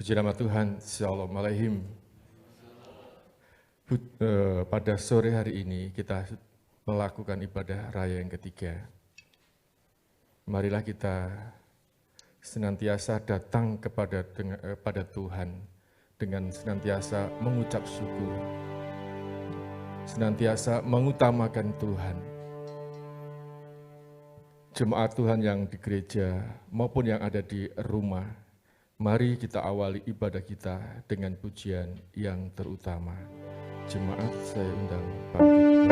Puji nama Tuhan, Shalom Aleihim. Pada sore hari ini kita melakukan ibadah raya yang ketiga. Marilah kita senantiasa datang kepada Tuhan dengan senantiasa mengucap syukur, senantiasa mengutamakan Tuhan. Jemaat Tuhan yang di gereja maupun yang ada di rumah, mari kita awali ibadah kita dengan pujian yang terutama. Jemaat, saya undang bangkit.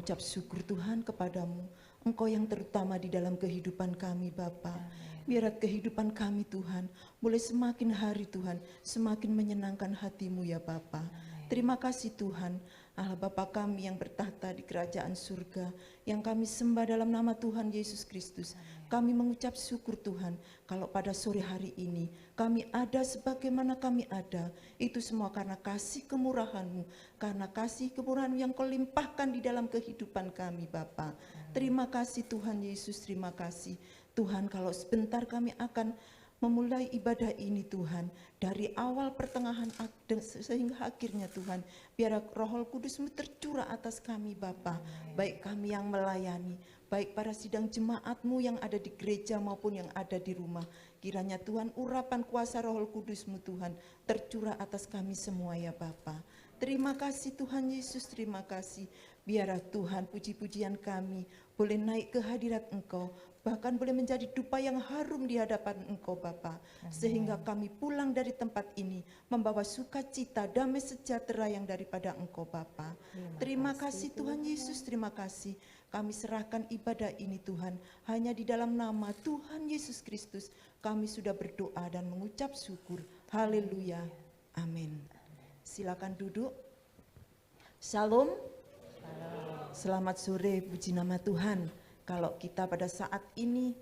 mengucap syukur Tuhan kepadamu. Engkau yang terutama di dalam kehidupan kami Bapa. Biar kehidupan kami Tuhan boleh semakin hari Tuhan semakin menyenangkan hati-Mu ya Bapa. Terima kasih Tuhan, Allah Bapa kami yang bertahta di kerajaan surga, yang kami sembah dalam nama Tuhan Yesus Kristus. Kami mengucap syukur Tuhan, kalau pada sore hari ini kami ada sebagaimana kami ada, itu semua karena kasih kemurahan-Mu, karena kasih kemurahan-Mu yang Kau limpahkan di dalam kehidupan kami Bapa. Terima kasih Tuhan Yesus, terima kasih. Tuhan, kalau sebentar kami akan memulai ibadah ini Tuhan, dari awal pertengahan sehingga akhirnya Tuhan, biar Roh Kudus-Mu tercurah atas kami Bapa, baik kami yang melayani, baik para sidang jemaat-Mu yang ada di gereja maupun yang ada di rumah. Kiranya Tuhan urapan kuasa Roh Kudus-Mu Tuhan tercurah atas kami semua ya Bapa. Terima kasih Tuhan Yesus, terima kasih. Biarlah Tuhan puji-pujian kami boleh naik ke hadirat Engkau, bahkan boleh menjadi dupa yang harum di hadapan Engkau Bapa, sehingga kami pulang dari tempat ini membawa sukacita, damai sejahtera yang daripada Engkau Bapa. Terima kasih Tuhan Yesus, terima kasih. Kami serahkan ibadah ini Tuhan, hanya di dalam nama Tuhan Yesus Kristus kami sudah berdoa dan mengucap syukur. Haleluya, amin. Silakan duduk. Shalom. Selamat sore, puji nama Tuhan. Kalau kita pada saat ini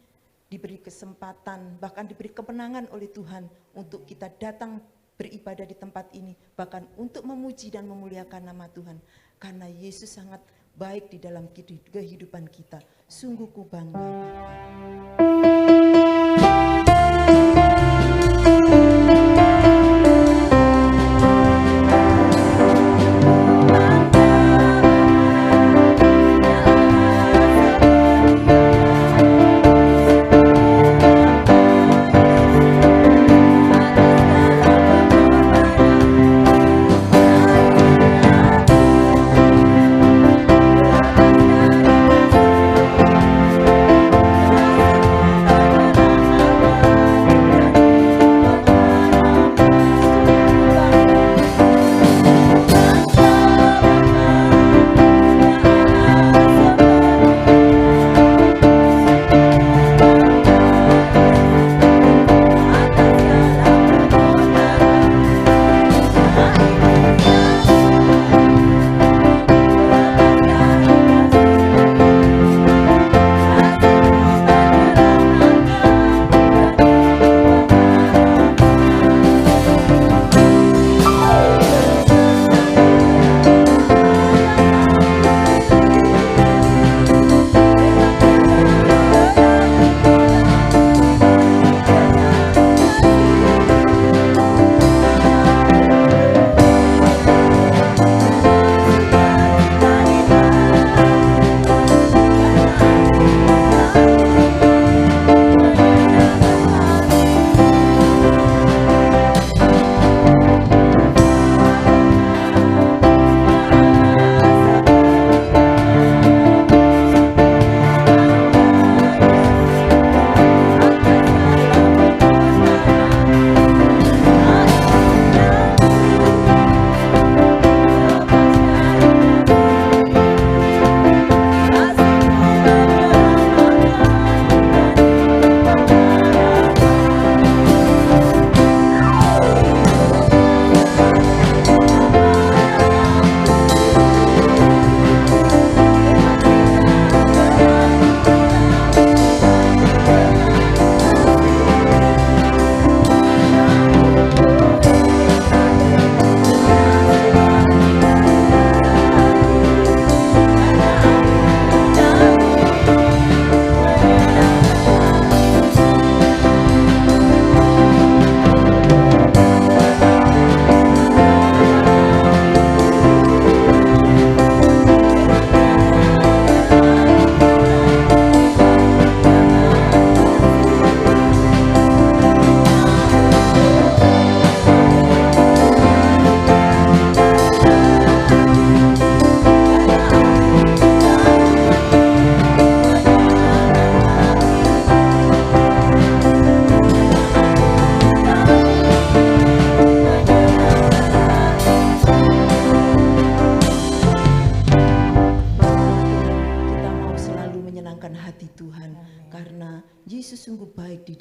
diberi kesempatan, bahkan diberi kemenangan oleh Tuhan untuk kita datang beribadah di tempat ini, bahkan untuk memuji dan memuliakan nama Tuhan. Karena Yesus sangat baik di dalam kehidupan kita. Sungguh ku bangga.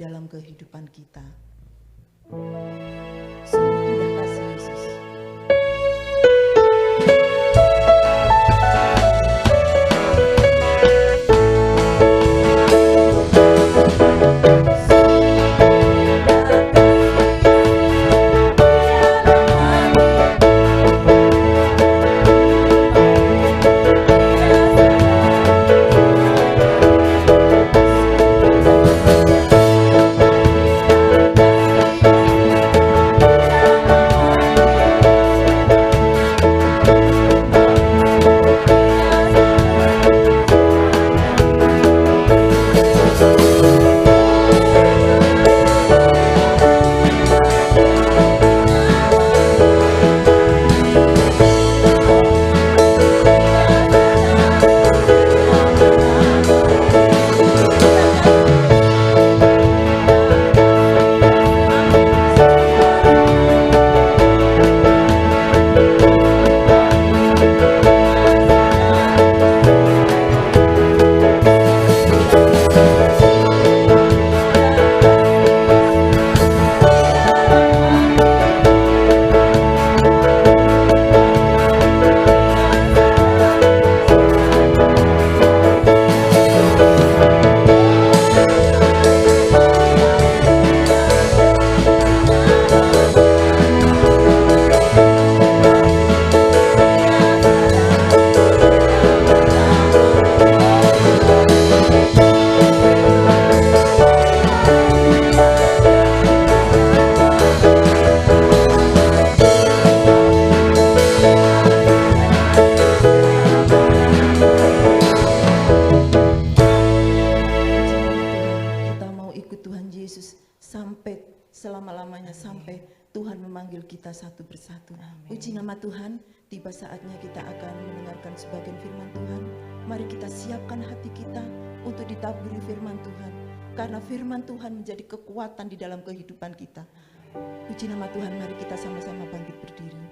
dalam kehidupan kita. Sungguh indah kasih Yesus. Selama-lamanya sampai Tuhan memanggil kita satu persatu. Puji nama Tuhan, tiba saatnya kita akan mendengarkan sebagian firman Tuhan. Mari kita siapkan hati kita untuk ditaburi firman Tuhan. Karena firman Tuhan menjadi kekuatan di dalam kehidupan kita. Puji nama Tuhan, mari kita sama-sama bangkit berdiri.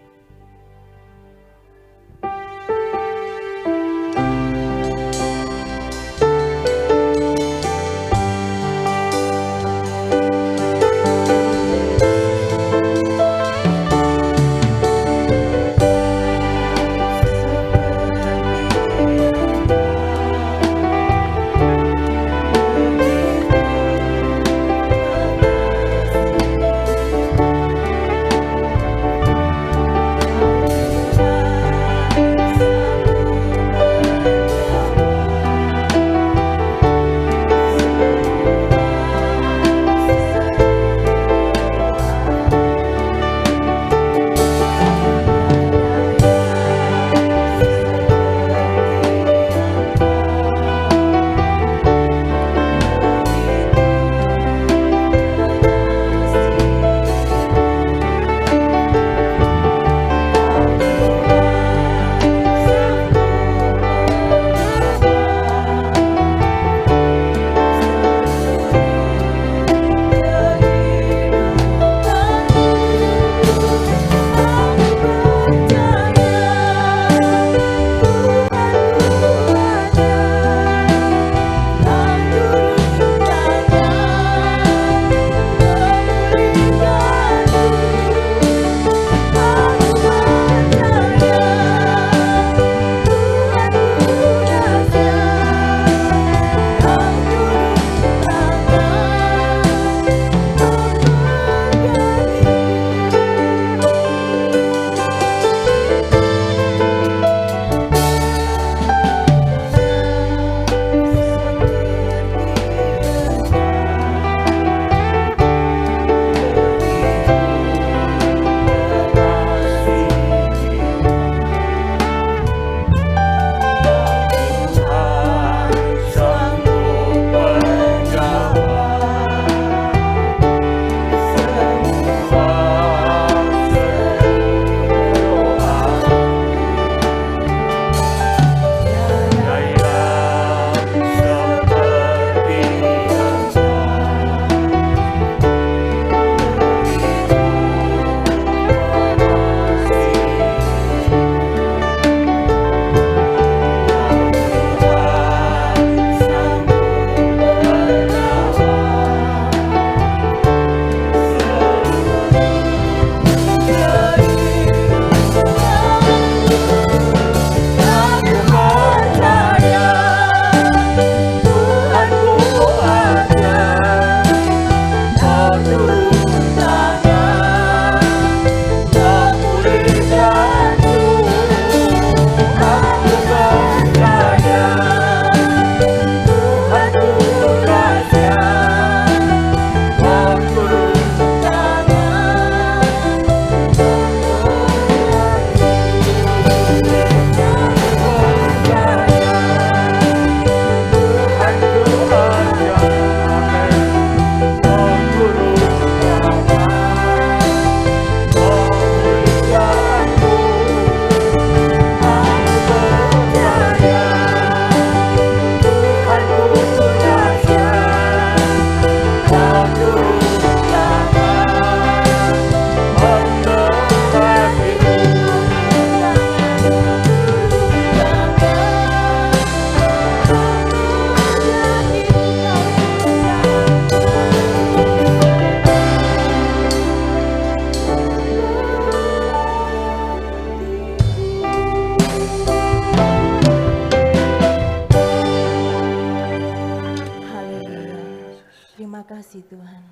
kasih Tuhan.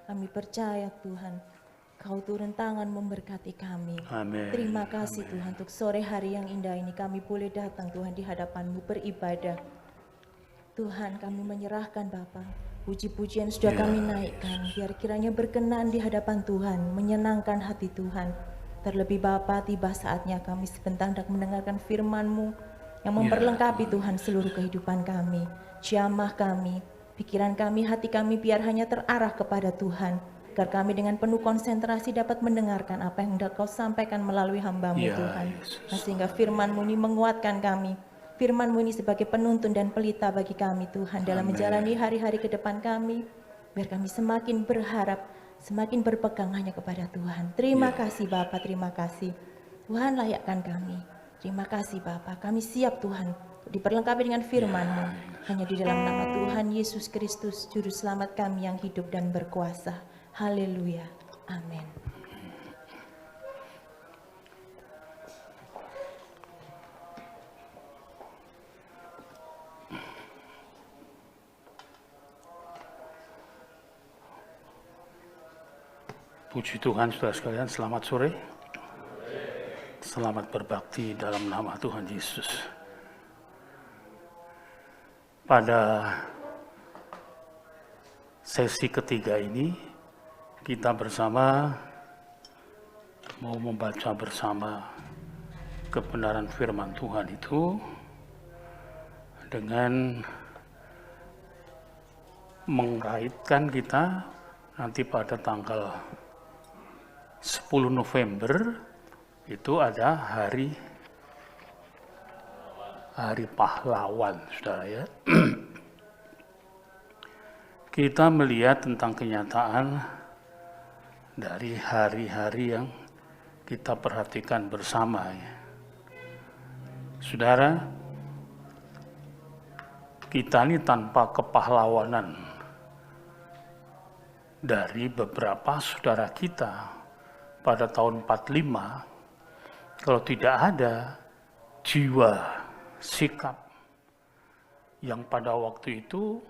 Kami percaya Tuhan, Kau turun tangan memberkati kami. Amin. Terima kasih Tuhan untuk sore hari yang indah ini kami boleh datang Tuhan di hadapan-Mu beribadah. Tuhan, kami menyerahkan Bapa. Puji-pujian sudah kami naikkan, biar kiranya berkenan di hadapan Tuhan, menyenangkan hati Tuhan. Terlebih Bapa, tiba saatnya kami sebentar hendak mendengarkan firman-Mu yang memperlengkapi Tuhan seluruh kehidupan kami. Jamah kami, pikiran kami, hati kami biar hanya terarah kepada Tuhan, agar kami dengan penuh konsentrasi dapat mendengarkan apa yang hendak Kau sampaikan melalui hamba-Mu Tuhan. Nah, sehingga firman-Mu ini menguatkan kami, firman-Mu ini sebagai penuntun dan pelita bagi kami Tuhan dalam menjalani hari-hari ke depan kami, biar kami semakin berharap, semakin berpegang hanya kepada Tuhan. Terima kasih Bapa, terima kasih. Tuhan layakkan kami. Terima kasih Bapa, kami siap Tuhan diperlengkapi dengan firman-Mu. Hanya di dalam nama Tuhan Yesus Kristus, Juru Selamat kami yang hidup dan berkuasa. Haleluya. Amin. Puji Tuhan, saudara sekalian, selamat sore. Selamat berbakti dalam nama Tuhan Yesus. Pada sesi ketiga ini, kita bersama mau membaca bersama kebenaran firman Tuhan itu dengan mengaitkan kita nanti pada tanggal 10 November itu ada hari pahlawan, saudara ya. Kita melihat tentang kenyataan dari hari-hari yang kita perhatikan bersama ya. Saudara, kita ini tanpa kepahlawanan dari beberapa saudara kita pada tahun 45, kalau tidak ada jiwa, sikap yang pada waktu itu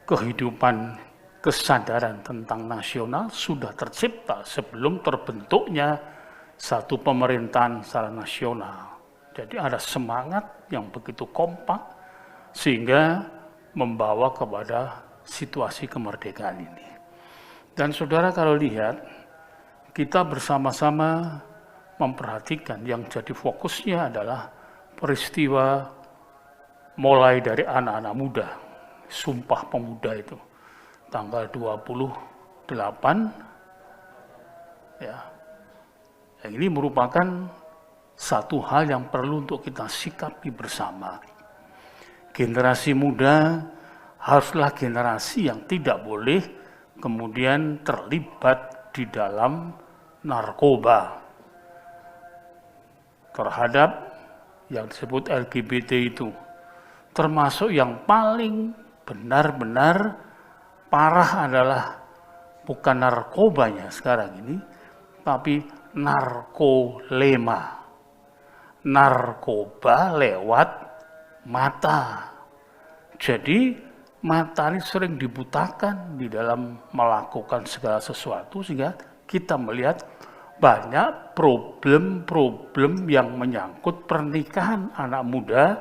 kehidupan kesadaran tentang nasional sudah tercipta sebelum terbentuknya satu pemerintahan secara nasional. Jadi ada semangat yang begitu kompak sehingga membawa kepada situasi kemerdekaan ini. Dan saudara kalau lihat, kita bersama-sama memperhatikan yang jadi fokusnya adalah peristiwa mulai dari anak-anak muda, Sumpah Pemuda itu, tanggal 28, ya. Yang ini merupakan satu hal yang perlu untuk kita sikapi bersama. Generasi muda haruslah generasi yang tidak boleh kemudian terlibat di dalam narkoba terhadap yang disebut LGBT itu, termasuk yang paling benar-benar parah adalah bukan narkobanya sekarang ini, tapi narkolema, narkoba lewat mata. Jadi mata ini sering dibutakan di dalam melakukan segala sesuatu sehingga kita melihat banyak problem-problem yang menyangkut pernikahan anak muda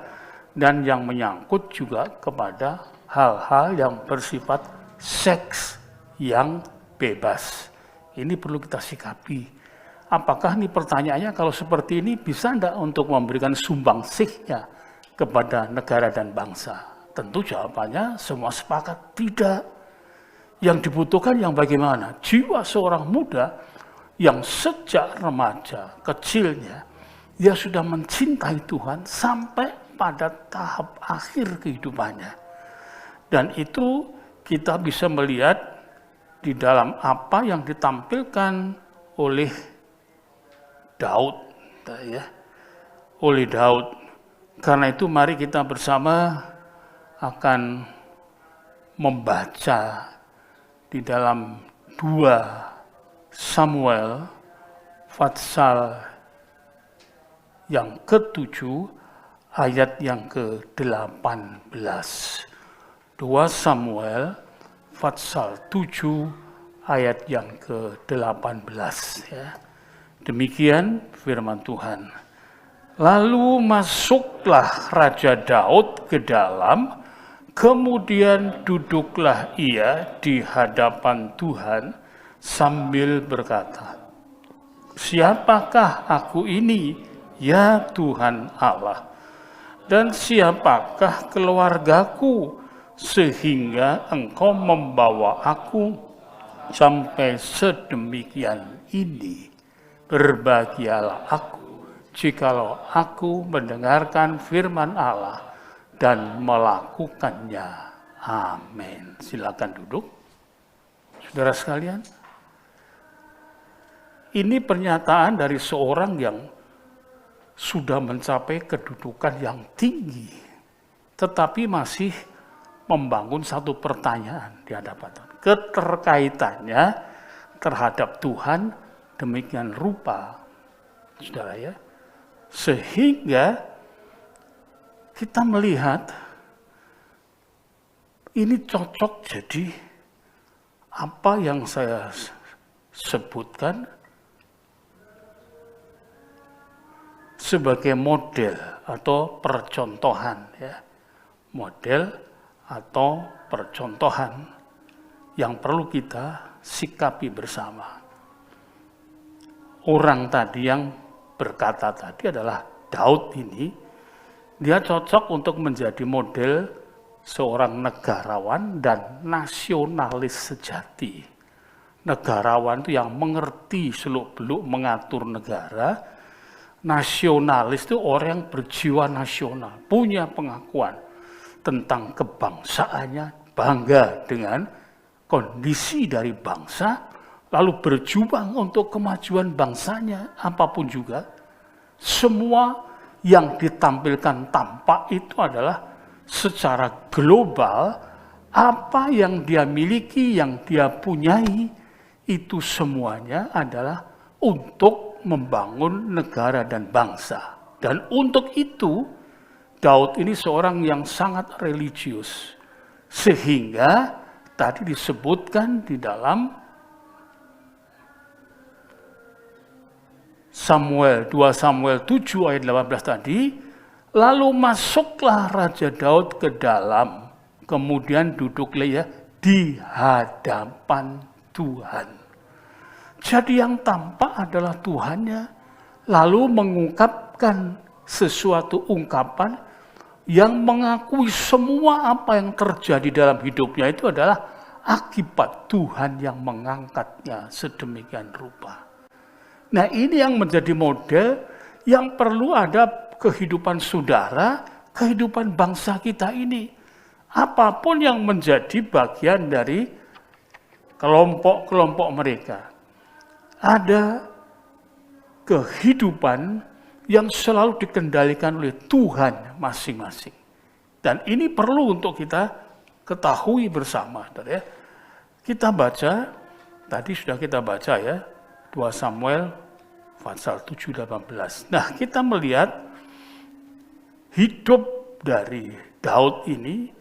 dan yang menyangkut juga kepada hal-hal yang bersifat seks yang bebas. Ini perlu kita sikapi. Apakah ini pertanyaannya kalau seperti ini bisa enggak untuk memberikan sumbangsihnya kepada negara dan bangsa? Tentu jawabannya semua sepakat tidak. Yang dibutuhkan yang bagaimana? Jiwa seorang muda yang sejak remaja kecilnya dia sudah mencintai Tuhan sampai pada tahap akhir kehidupannya. Dan itu kita bisa melihat di dalam apa yang ditampilkan oleh Daud, ya, oleh Daud. Karena itu mari kita bersama akan membaca di dalam 2 Samuel pasal yang ke-7 ayat yang ke-18. 2 Samuel Fatsal 7 ayat yang ke-18 ya. Demikian firman Tuhan. Lalu masuklah Raja Daud ke dalam, kemudian duduklah ia di hadapan Tuhan sambil berkata, "Siapakah aku ini, ya Tuhan Allah? Dan siapakah keluargaku, sehingga Engkau membawa aku sampai sedemikian ini? Berbahagialah aku, jikalau aku mendengarkan firman Allah dan melakukannya." Amin. Silakan duduk. Saudara sekalian, ini pernyataan dari seorang yang sudah mencapai kedudukan yang tinggi, tetapi masih membangun satu pertanyaan di hadapan Tuhan. Keterkaitannya terhadap Tuhan demikian rupa, saudara ya, sehingga kita melihat ini cocok jadi apa yang saya sebutkan sebagai model atau percontohan ya. Model atau percontohan yang perlu kita sikapi bersama. Orang tadi yang berkata tadi adalah Daud ini, dia cocok untuk menjadi model seorang negarawan dan nasionalis sejati. Negarawan itu yang mengerti seluk-beluk mengatur negara. Nasionalis itu orang yang berjiwa nasional, punya pengakuan tentang kebangsaannya, bangga dengan kondisi dari bangsa, lalu berjuang untuk kemajuan bangsanya, apapun juga. Semua yang ditampilkan tampak itu adalah secara global, apa yang dia miliki, yang dia punyai, itu semuanya adalah untuk membangun negara dan bangsa. Dan untuk itu, Daud ini seorang yang sangat religius. Sehingga tadi disebutkan di dalam 2 Samuel 7 ayat 18 tadi, lalu masuklah Raja Daud ke dalam, kemudian duduklah ia di hadapan Tuhan. Jadi yang tampak adalah Tuhannya, lalu mengungkapkan sesuatu ungkapan yang mengakui semua apa yang terjadi dalam hidupnya itu adalah akibat Tuhan yang mengangkatnya sedemikian rupa. Nah, ini yang menjadi model yang perlu ada kehidupan saudara, kehidupan bangsa kita ini. Apapun yang menjadi bagian dari kelompok-kelompok mereka. Ada kehidupan yang selalu dikendalikan oleh Tuhan masing-masing. Dan ini perlu untuk kita ketahui bersama. Kita baca, tadi sudah kita baca ya, 2 Samuel pasal 7-18. Nah, kita melihat hidup dari Daud ini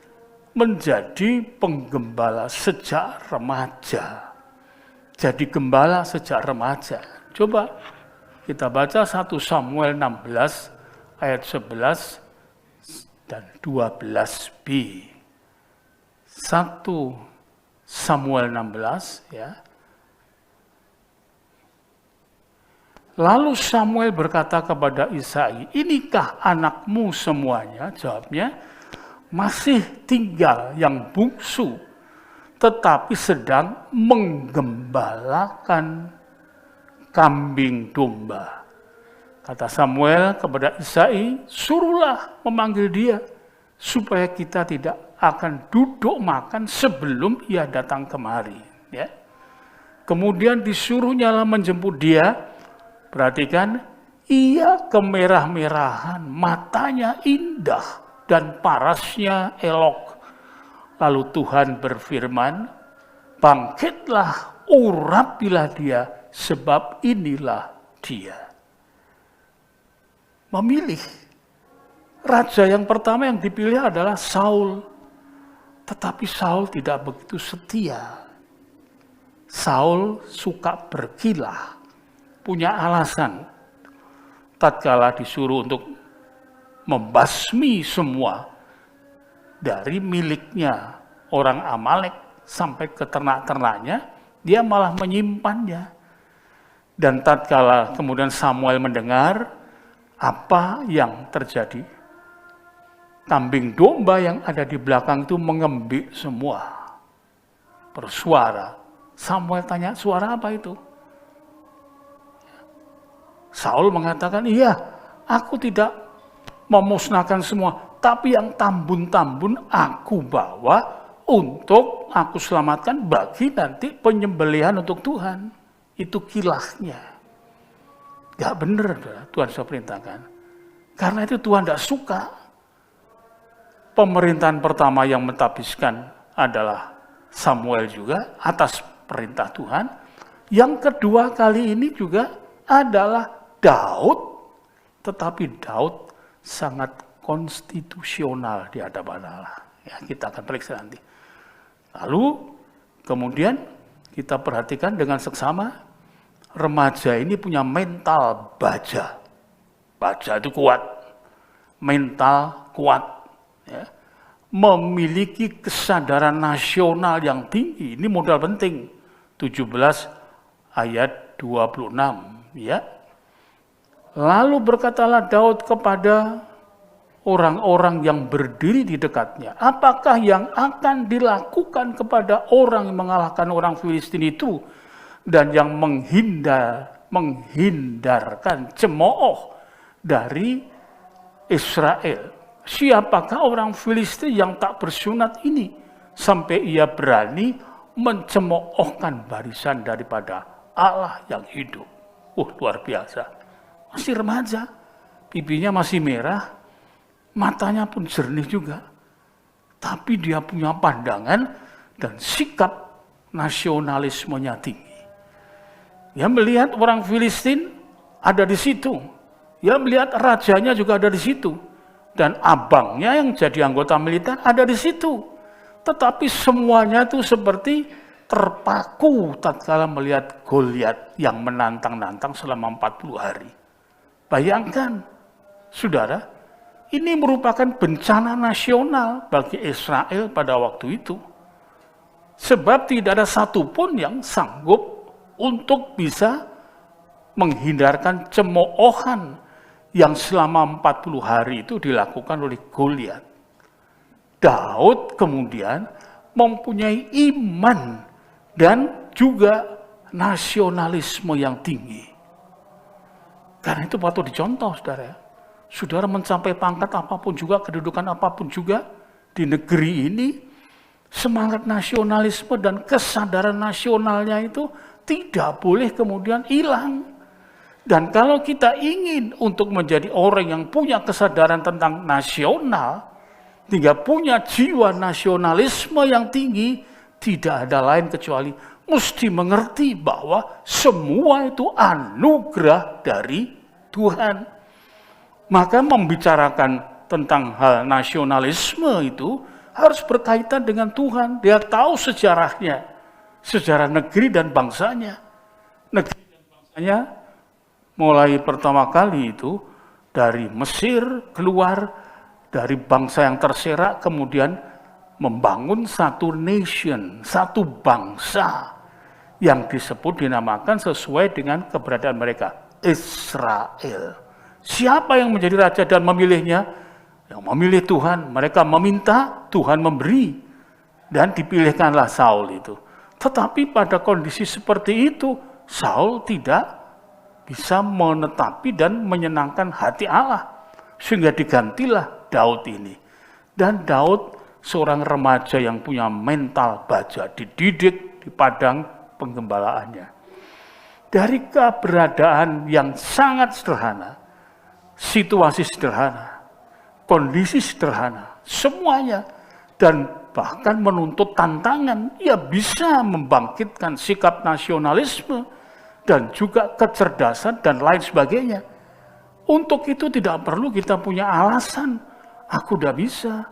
menjadi penggembala sejak remaja. Jadi gembala sejak remaja. Coba kita baca 1 Samuel 16 ayat 11 dan 12b. 1 Samuel 16 ya. Lalu Samuel berkata kepada Isai, "Inikah anakmu semuanya?" Jawabnya, "Masih tinggal yang bungsu, tetapi sedang menggembalakan kambing domba." Kata Samuel kepada Isai, "Suruhlah memanggil dia, supaya kita tidak akan duduk makan sebelum ia datang kemari." Ya. Kemudian disuruhnya menjemput dia. Perhatikan, ia kemerah-merahan, matanya indah dan parasnya elok. Lalu Tuhan berfirman, "Bangkitlah, urapilah dia, sebab inilah dia." Memilih. Raja yang pertama yang dipilih adalah Saul. Tetapi Saul tidak begitu setia. Saul suka berkilah, punya alasan. Tatkala disuruh untuk membasmi semua dari miliknya orang Amalek sampai ke ternak-ternaknya, dia malah menyimpannya. Dan tatkala kemudian Samuel mendengar apa yang terjadi, kambing domba yang ada di belakang itu mengembik semua, bersuara. Samuel tanya, suara apa itu? Saul mengatakan, iya, aku tidak memusnahkan semua, tapi yang tambun-tambun aku bawa untuk aku selamatkan bagi nanti penyembelihan untuk Tuhan. Itu kilahnya. Gak benar, Tuhan sudah perintahkan. Karena itu Tuhan tidak suka. Pemerintahan pertama yang mentahbiskan adalah Samuel juga atas perintah Tuhan. Yang kedua kali ini juga adalah Daud. Tetapi Daud sangat konstitusional di hadapan Allah. Ya, kita akan periksa nanti. Lalu kemudian kita perhatikan dengan seksama, remaja ini punya mental baja. Baja itu kuat, mental kuat, ya. Memiliki kesadaran nasional yang tinggi. Ini modal penting. 17 ayat 26, ya. Lalu berkatalah Daud kepada orang-orang yang berdiri di dekatnya, apakah yang akan dilakukan kepada orang yang mengalahkan orang Filistin itu dan yang menghindarkan cemooh dari Israel? Siapakah orang Filistin yang tak bersunat ini sampai ia berani mencemoohkan barisan daripada Allah yang hidup? Luar biasa. Masih remaja, pipinya masih merah, matanya pun jernih juga. Tapi dia punya pandangan dan sikap nasionalismenya tinggi. Dia melihat orang Filistin ada di situ. Dia melihat rajanya juga ada di situ. Dan abangnya yang jadi anggota militer ada di situ. Tetapi semuanya itu seperti terpaku tatkala melihat Goliat yang menantang-nantang selama 40 hari. Bayangkan, saudara, ini merupakan bencana nasional bagi Israel pada waktu itu. Sebab tidak ada satupun yang sanggup untuk bisa menghindarkan cemoohan yang selama 40 hari itu dilakukan oleh Goliat. Daud kemudian mempunyai iman dan juga nasionalisme yang tinggi. Karena itu patut dicontoh, saudara. Saudara mencapai pangkat apapun juga, kedudukan apapun juga di negeri ini, semangat nasionalisme dan kesadaran nasionalnya itu tidak boleh kemudian hilang. Dan kalau kita ingin untuk menjadi orang yang punya kesadaran tentang nasional, hingga punya jiwa nasionalisme yang tinggi, tidak ada lain kecuali mesti mengerti bahwa semua itu anugerah dari Tuhan. Maka membicarakan tentang hal nasionalisme itu harus berkaitan dengan Tuhan. Dia tahu sejarahnya, sejarah negeri dan bangsanya. Negeri dan bangsanya mulai pertama kali itu dari Mesir keluar dari bangsa yang terserak, kemudian membangun satu nation, satu bangsa yang dinamakan sesuai dengan keberadaan mereka, Israel. Siapa yang menjadi raja dan memilihnya? Yang memilih Tuhan. Mereka meminta, Tuhan memberi. Dan dipilihkanlah Saul itu. Tetapi pada kondisi seperti itu, Saul tidak bisa menetapi dan menyenangkan hati Allah. Sehingga digantilah Daud ini. Dan Daud seorang remaja yang punya mental baja, dididik di padang penggembalaannya. Dari keberadaan yang sangat sederhana, situasi sederhana, kondisi sederhana, semuanya, dan bahkan menuntut tantangan, ia bisa membangkitkan sikap nasionalisme dan juga kecerdasan dan lain sebagainya. Untuk itu tidak perlu kita punya alasan, aku udah bisa,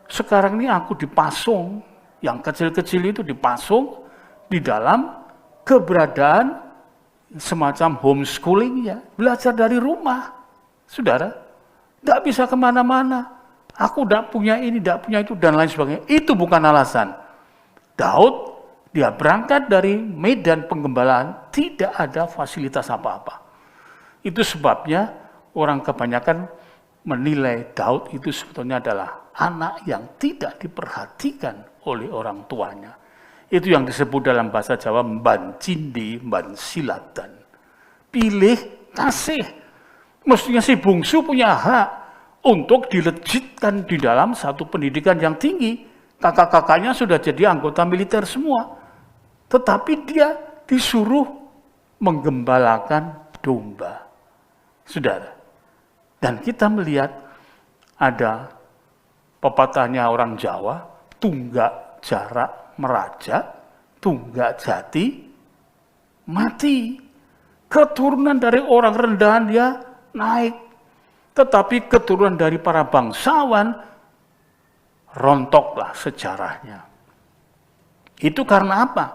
sekarang ini aku dipasung, yang kecil-kecil itu dipasung di dalam keberadaan semacam homeschooling ya, belajar dari rumah. Saudara, tidak bisa kemana-mana. Aku tidak punya ini, tidak punya itu, dan lain sebagainya. Itu bukan alasan. Daud, dia berangkat dari medan penggembalaan, tidak ada fasilitas apa-apa. Itu sebabnya orang kebanyakan menilai Daud itu sebetulnya adalah anak yang tidak diperhatikan oleh orang tuanya. Itu yang disebut dalam bahasa Jawa mban cindi, mban silatan. Pilih kasih. Mestinya si bungsu punya hak untuk dilejitkan di dalam satu pendidikan yang tinggi. Kakak-kakaknya sudah jadi anggota militer semua. Tetapi dia disuruh menggembalakan domba. Saudara. Dan kita melihat ada pepatahnya orang Jawa, tunggak jarak meraja, tunggak jati mati. Keturunan dari orang rendahan dia naik. Tetapi keturunan dari para bangsawan rontoklah sejarahnya. Itu karena apa?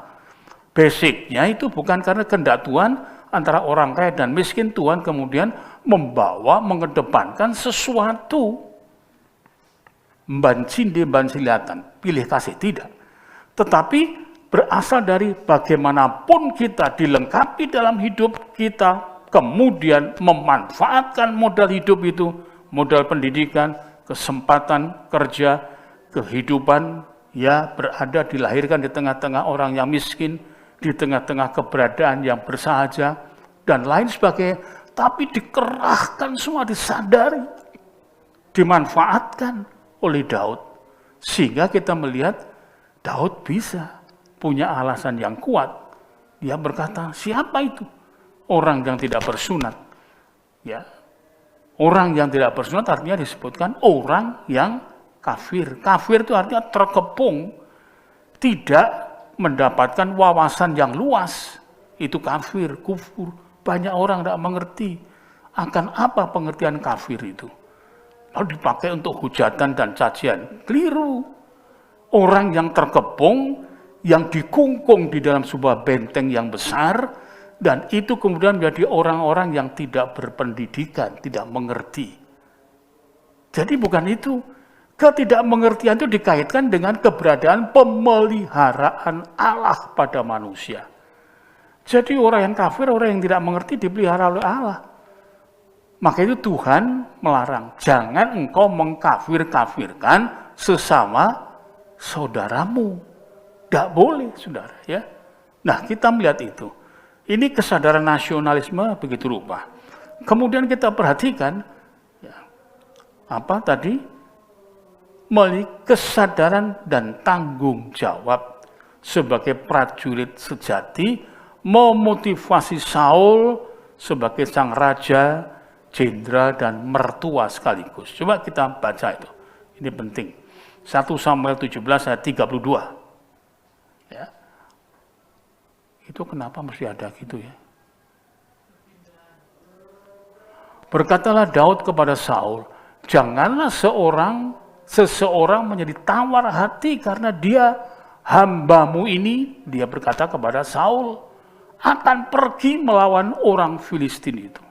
Basicnya itu bukan karena kehendak Tuhan antara orang kaya dan miskin. Tuhan kemudian membawa, mengedepankan sesuatu. Mban cindi, mban silatan. Pilih kasih, tidak. Tetapi berasal dari bagaimanapun kita dilengkapi dalam hidup kita, kemudian memanfaatkan modal hidup itu, modal pendidikan, kesempatan kerja, kehidupan, ya berada dilahirkan di tengah-tengah orang yang miskin, di tengah-tengah keberadaan yang bersahaja, dan lain sebagainya. Tapi dikerahkan semua, disadari, dimanfaatkan oleh Daud. Sehingga kita melihat Daud bisa punya alasan yang kuat. Dia berkata, siapa itu? Orang yang tidak bersunat. Ya, orang yang tidak bersunat artinya disebutkan orang yang kafir. Kafir itu artinya terkepung, tidak mendapatkan wawasan yang luas. Itu kafir, kufur. Banyak orang tidak mengerti akan apa pengertian kafir itu. Lalu dipakai untuk hujatan dan cacian. Keliru. Orang yang terkepung, yang dikungkung di dalam sebuah benteng yang besar, dan itu kemudian menjadi orang-orang yang tidak berpendidikan, tidak mengerti. Jadi bukan itu. Ketidakmengertian itu dikaitkan dengan keberadaan pemeliharaan Allah pada manusia. Jadi orang yang kafir, orang yang tidak mengerti dipelihara oleh Allah. Maka itu Tuhan melarang, jangan engkau mengkafir-kafirkan sesama saudaramu. Tidak boleh, saudara. Ya. Nah, kita melihat itu. Ini kesadaran nasionalisme begitu rupa. Kemudian kita perhatikan, ya, apa tadi? Kesadaran dan tanggung jawab sebagai prajurit sejati, memotivasi Saul sebagai sang raja, jenderal, dan mertua sekaligus. Coba kita baca itu. Ini penting. 1 Samuel 17 ayat 32. Ya. Itu kenapa mesti ada gitu ya? Berkatalah Daud kepada Saul, janganlah seseorang menjadi tawar hati karena dia hambamu ini, dia berkata kepada Saul, akan pergi melawan orang Filistin itu.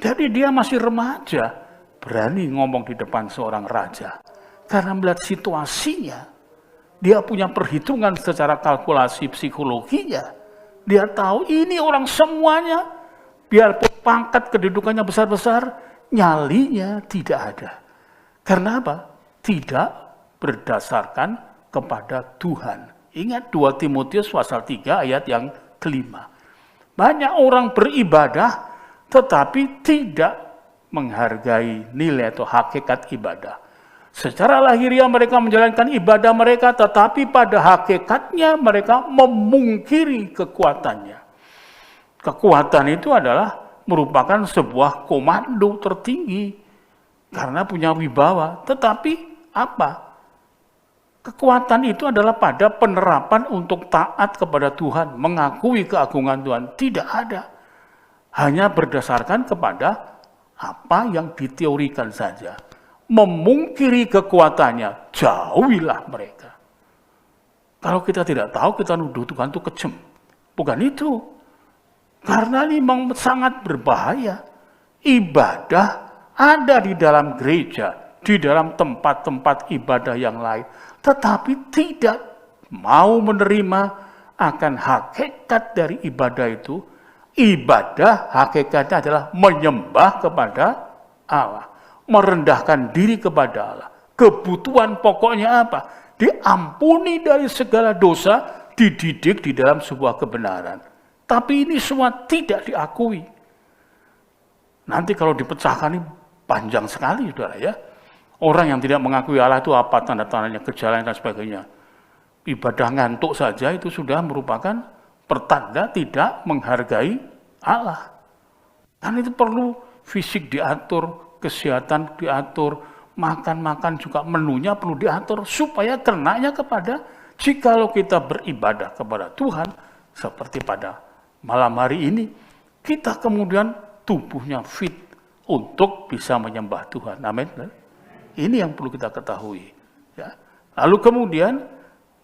Jadi dia masih remaja, berani ngomong di depan seorang raja. Karena melihat situasinya, dia punya perhitungan secara kalkulasi psikologinya. Dia tahu ini orang semuanya, biarpun pangkat kedudukannya besar-besar, nyalinya tidak ada. Karena apa? Tidak berdasarkan kepada Tuhan. Ingat 2 Timotius pasal 3 ayat yang kelima. Banyak orang beribadah tetapi tidak menghargai nilai atau hakikat ibadah. Secara lahiriah mereka menjalankan ibadah mereka, tetapi pada hakikatnya mereka memungkiri kekuatannya. Kekuatan itu adalah merupakan sebuah komando tertinggi karena punya wibawa. Tetapi apa? Kekuatan itu adalah pada penerapan untuk taat kepada Tuhan, mengakui keagungan Tuhan. Tidak ada. Hanya berdasarkan kepada apa yang diteorikan saja. memungkiri kekuatannya, jauhilah mereka. Kalau kita tidak tahu, kita nuduh Tuhan itu kejem. Bukan itu. Karena ini memang sangat berbahaya. Ibadah ada di dalam gereja, di dalam tempat-tempat ibadah yang lain. Tetapi tidak mau menerima akan hakikat dari ibadah itu. Ibadah hakikatnya adalah menyembah kepada Allah. Merendahkan diri kepada Allah. Kebutuhan pokoknya apa? Diampuni dari segala dosa, dididik di dalam sebuah kebenaran. Tapi ini semua tidak diakui. Nanti kalau dipecahkan ini panjang sekali, saudara ya. Orang yang tidak mengakui Allah itu apa tanda-tandanya, gejala dan sebagainya. Ibadah ngantuk saja itu sudah merupakan pertanda tidak menghargai Allah. Kan itu perlu fisik diatur, kesehatan diatur, makan-makan juga menunya perlu diatur supaya kenanya kepada, jikalau kita beribadah kepada Tuhan seperti pada malam hari ini, kita kemudian tubuhnya fit untuk bisa menyembah Tuhan. Amin. Ini yang perlu kita ketahui. Ya. Lalu kemudian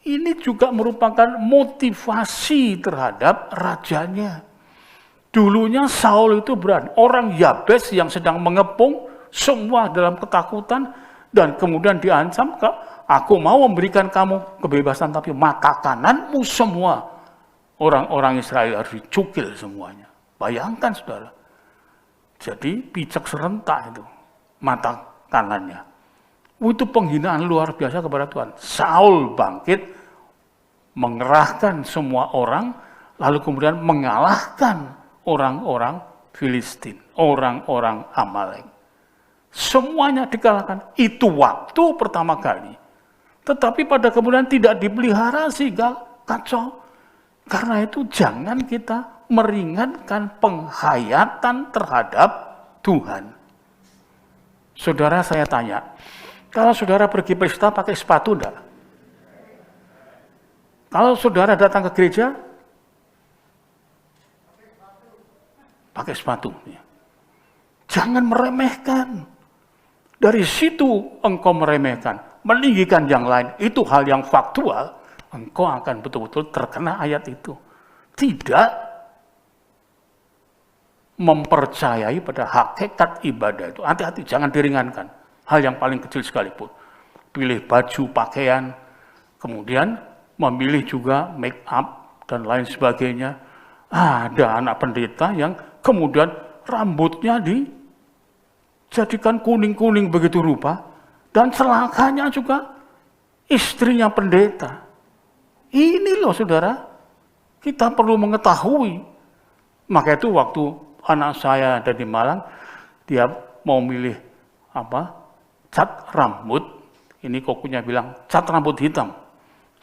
ini juga merupakan motivasi terhadap rajanya. Dulunya Saul itu berani, orang Yabes yang sedang mengepung, semua dalam ketakutan, dan kemudian diancam, aku mau memberikan kamu kebebasan, tapi mata kananmu semua orang-orang Israel harus dicukil semuanya. Bayangkan saudara. Jadi picek serentak itu mata kanannya. Itu penghinaan luar biasa kepada Tuhan. Saul bangkit, mengerahkan semua orang, lalu kemudian mengalahkan orang-orang Filistin, orang-orang Amalek. Semuanya dikalahkan. Itu waktu pertama kali. Tetapi pada kemudian tidak dipelihara sehingga kacau. Karena itu jangan kita meringankan penghayatan terhadap Tuhan. Saudara, saya tanya, kalau saudara pergi pesta pakai sepatu enggak? Kalau saudara datang ke gereja, pakai sepatu. Jangan meremehkan. Dari situ engkau meremehkan, meninggikan yang lain. Itu hal yang faktual. Engkau akan betul-betul terkena ayat itu. Tidak mempercayai pada hakikat ibadah itu. Hati-hati, jangan diringankan. Hal yang paling kecil sekalipun. Pilih baju, pakaian, kemudian memilih juga make up dan lain sebagainya. Ada anak pendeta yang kemudian rambutnya dijadikan kuning-kuning begitu rupa, dan celakanya juga istrinya pendeta. Ini loh saudara, kita perlu mengetahui. Maka itu waktu anak saya ada di Malang, dia mau milih cat rambut, ini kokunya bilang cat rambut hitam.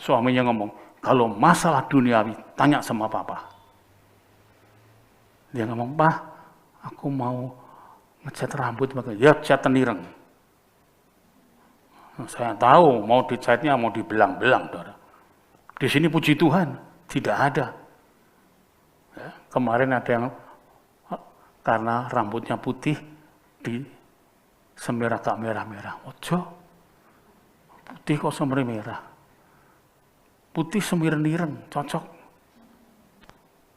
Suaminya ngomong, kalau masalah duniawi tanya sama papa. Dia ngomong, Pak, aku mau ngecat rambut, ya cat ireng. Saya tahu mau dicatnya mau dibelang-belang, saudara. Di sini puji Tuhan tidak ada. Ya, kemarin ada yang karena rambutnya putih di semir agak merah-merah. Ojo, putih kok semir merah. Putih semir ireng cocok.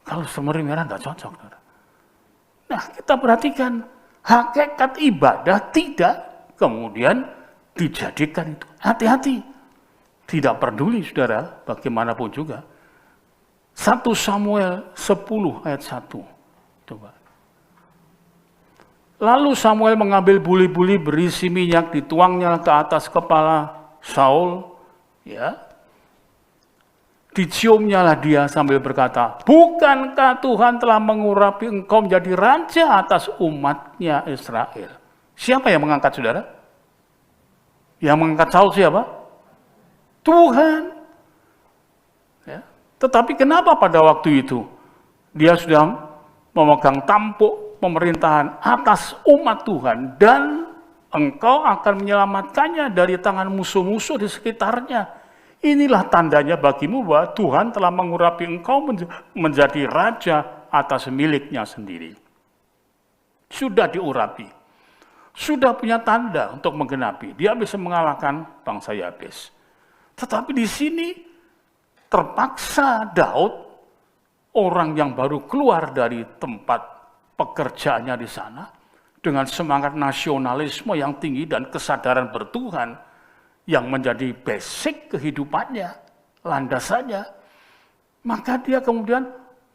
Kalau semir merah nggak cocok, saudara. Nah, kita perhatikan hakikat ibadah tidak kemudian dijadikan itu. Hati-hati. Tidak peduli, saudara, bagaimanapun juga. 1 Samuel 10 ayat 1. Coba. Lalu Samuel mengambil buli-buli berisi minyak, dituangnya ke atas kepala Saul. Ya. Diciumnyalah dia sambil berkata, bukankah Tuhan telah mengurapi engkau menjadi raja atas umatnya Israel? Siapa yang mengangkat, saudara? Yang mengangkat Saul siapa? Tuhan. Ya. Tetapi kenapa pada waktu itu dia sudah memegang tampuk pemerintahan atas umat Tuhan dan engkau akan menyelamatkannya dari tangan musuh-musuh di sekitarnya. Inilah tandanya bagimu bahwa Tuhan telah mengurapi engkau menjadi raja atas miliknya sendiri. Sudah diurapi. sudah punya tanda untuk menggenapi. Dia bisa mengalahkan bangsa Yabes. Tetapi di sini terpaksa Daud, orang yang baru keluar dari tempat pekerjaannya di sana, dengan semangat nasionalisme yang tinggi dan kesadaran bertuhan yang menjadi basic kehidupannya, landasannya, maka dia kemudian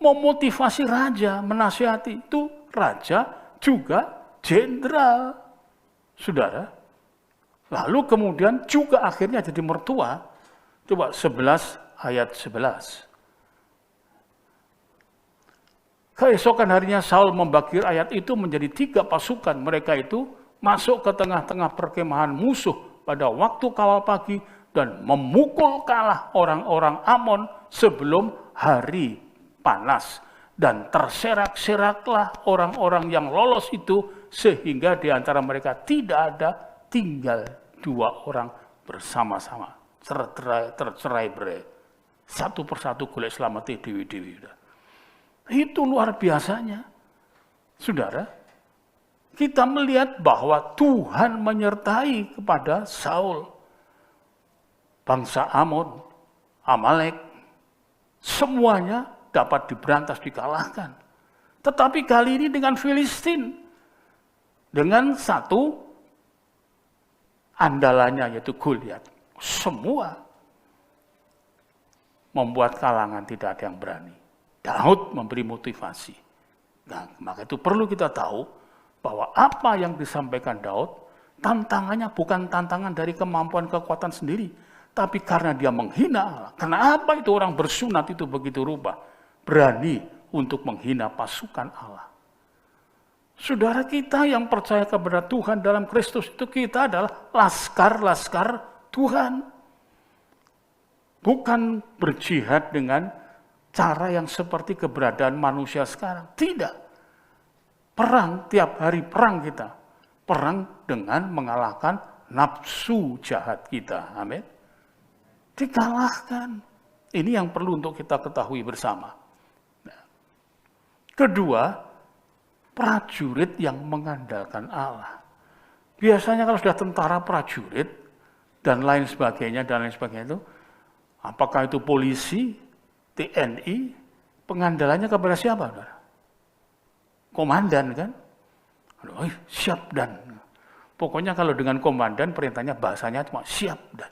memotivasi raja, menasihati. Itu raja juga jenderal, saudara. Lalu kemudian juga akhirnya jadi mertua. Coba 11 ayat 11. Keesokan harinya Saul membagi rakyat itu menjadi 3 pasukan. Mereka itu masuk ke tengah-tengah perkemahan musuh pada waktu kawal pagi dan memukul kalah orang-orang Amon sebelum hari panas. Dan terserak-seraklah orang-orang yang lolos itu sehingga di antara mereka tidak ada tinggal 2 orang bersama-sama. Tercerai-berai. Satu persatu golek selamati dewi-dewi. Itu luar biasanya. Saudara, kita melihat bahwa Tuhan menyertai kepada Saul. Bangsa Amon, Amalek, semuanya dapat diberantas, dikalahkan. Tetapi kali ini dengan Filistin, dengan satu andalannya yaitu Goliat. Semua membuat kalangan tidak ada yang berani. Daud memberi motivasi. Nah, maka itu perlu kita tahu bahwa apa yang disampaikan Daud, tantangannya bukan tantangan dari kemampuan kekuatan sendiri, tapi karena dia menghina Allah. Kenapa itu orang bersunat itu begitu rubah? Berani untuk menghina pasukan Allah. Saudara kita yang percaya kepada Tuhan dalam Kristus itu kita adalah laskar-laskar Tuhan. Bukan berjihad dengan cara yang seperti keberadaan manusia sekarang. Tidak. Perang, tiap hari perang kita. Perang dengan mengalahkan nafsu jahat kita. Amin. Dikalahkan. Ini yang perlu untuk kita ketahui bersama. Nah. Kedua, prajurit yang mengandalkan Allah. Biasanya kalau sudah tentara prajurit dan lain sebagainya itu, apakah itu polisi, TNI, pengandalannya kepada siapa? Komandan kan? Siap dan. Pokoknya kalau dengan komandan perintahnya bahasanya cuma siap dan.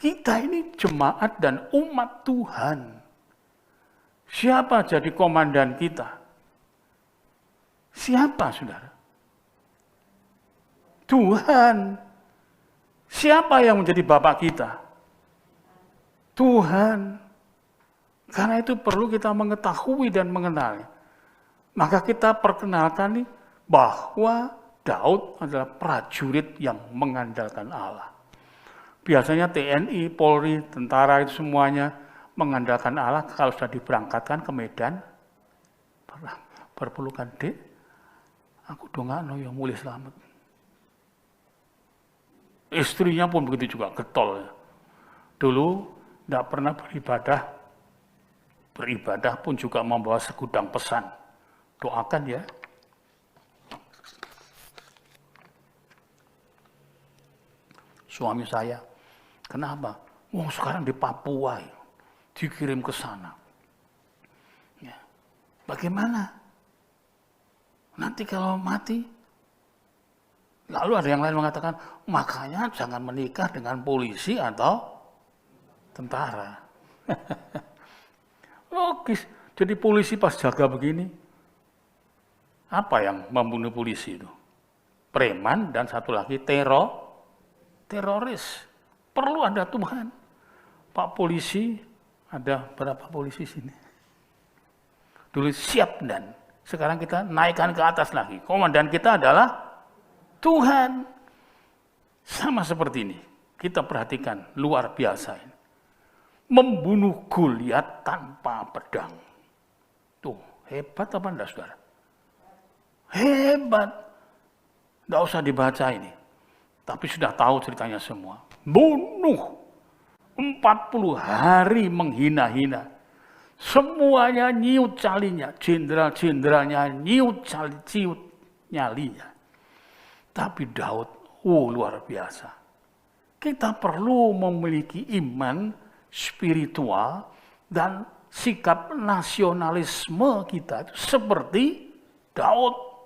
Kita ini jemaat dan umat Tuhan. Siapa jadi komandan kita? Siapa, saudara? Tuhan. Siapa yang menjadi bapak kita? Tuhan. Karena itu perlu kita mengetahui dan mengenalnya. Maka kita perkenalkan nih bahwa Daud adalah prajurit yang mengandalkan Allah. Biasanya TNI, Polri, tentara itu semuanya mengandalkan Allah kalau sudah diberangkatkan ke medan. Berpelukan, Dek, aku dongakno yang mulih selamat. Istrinya pun begitu juga, getol. Dulu tidak pernah beribadah pun juga membawa segudang pesan. Doakan ya. Suami saya, kenapa? Sekarang di Papua, dikirim ke sana. Ya. Bagaimana? Nanti kalau mati, lalu ada yang lain mengatakan, makanya jangan menikah dengan polisi atau tentara. Logis, jadi polisi pas jaga begini, apa yang membunuh polisi itu? Preman dan satu lagi teroris. Perlu ada Tuhan. Pak polisi, ada berapa polisi sini? Dulu siap dan sekarang kita naikkan ke atas lagi. Komandan kita adalah Tuhan. Sama seperti ini. Kita perhatikan, luar biasa ini. Membunuh Goliat tanpa pedang. Tuh, hebat apa enggak, saudara? Hebat. Enggak usah dibaca ini. Tapi sudah tahu ceritanya semua. Bunuh. 40 hari menghina-hina. Semuanya nyiut calinya. Jenderal-jenderalnya nyiut nyalinya. Tapi Daud, luar biasa. Kita perlu memiliki iman spiritual dan sikap nasionalisme kita itu seperti Daud.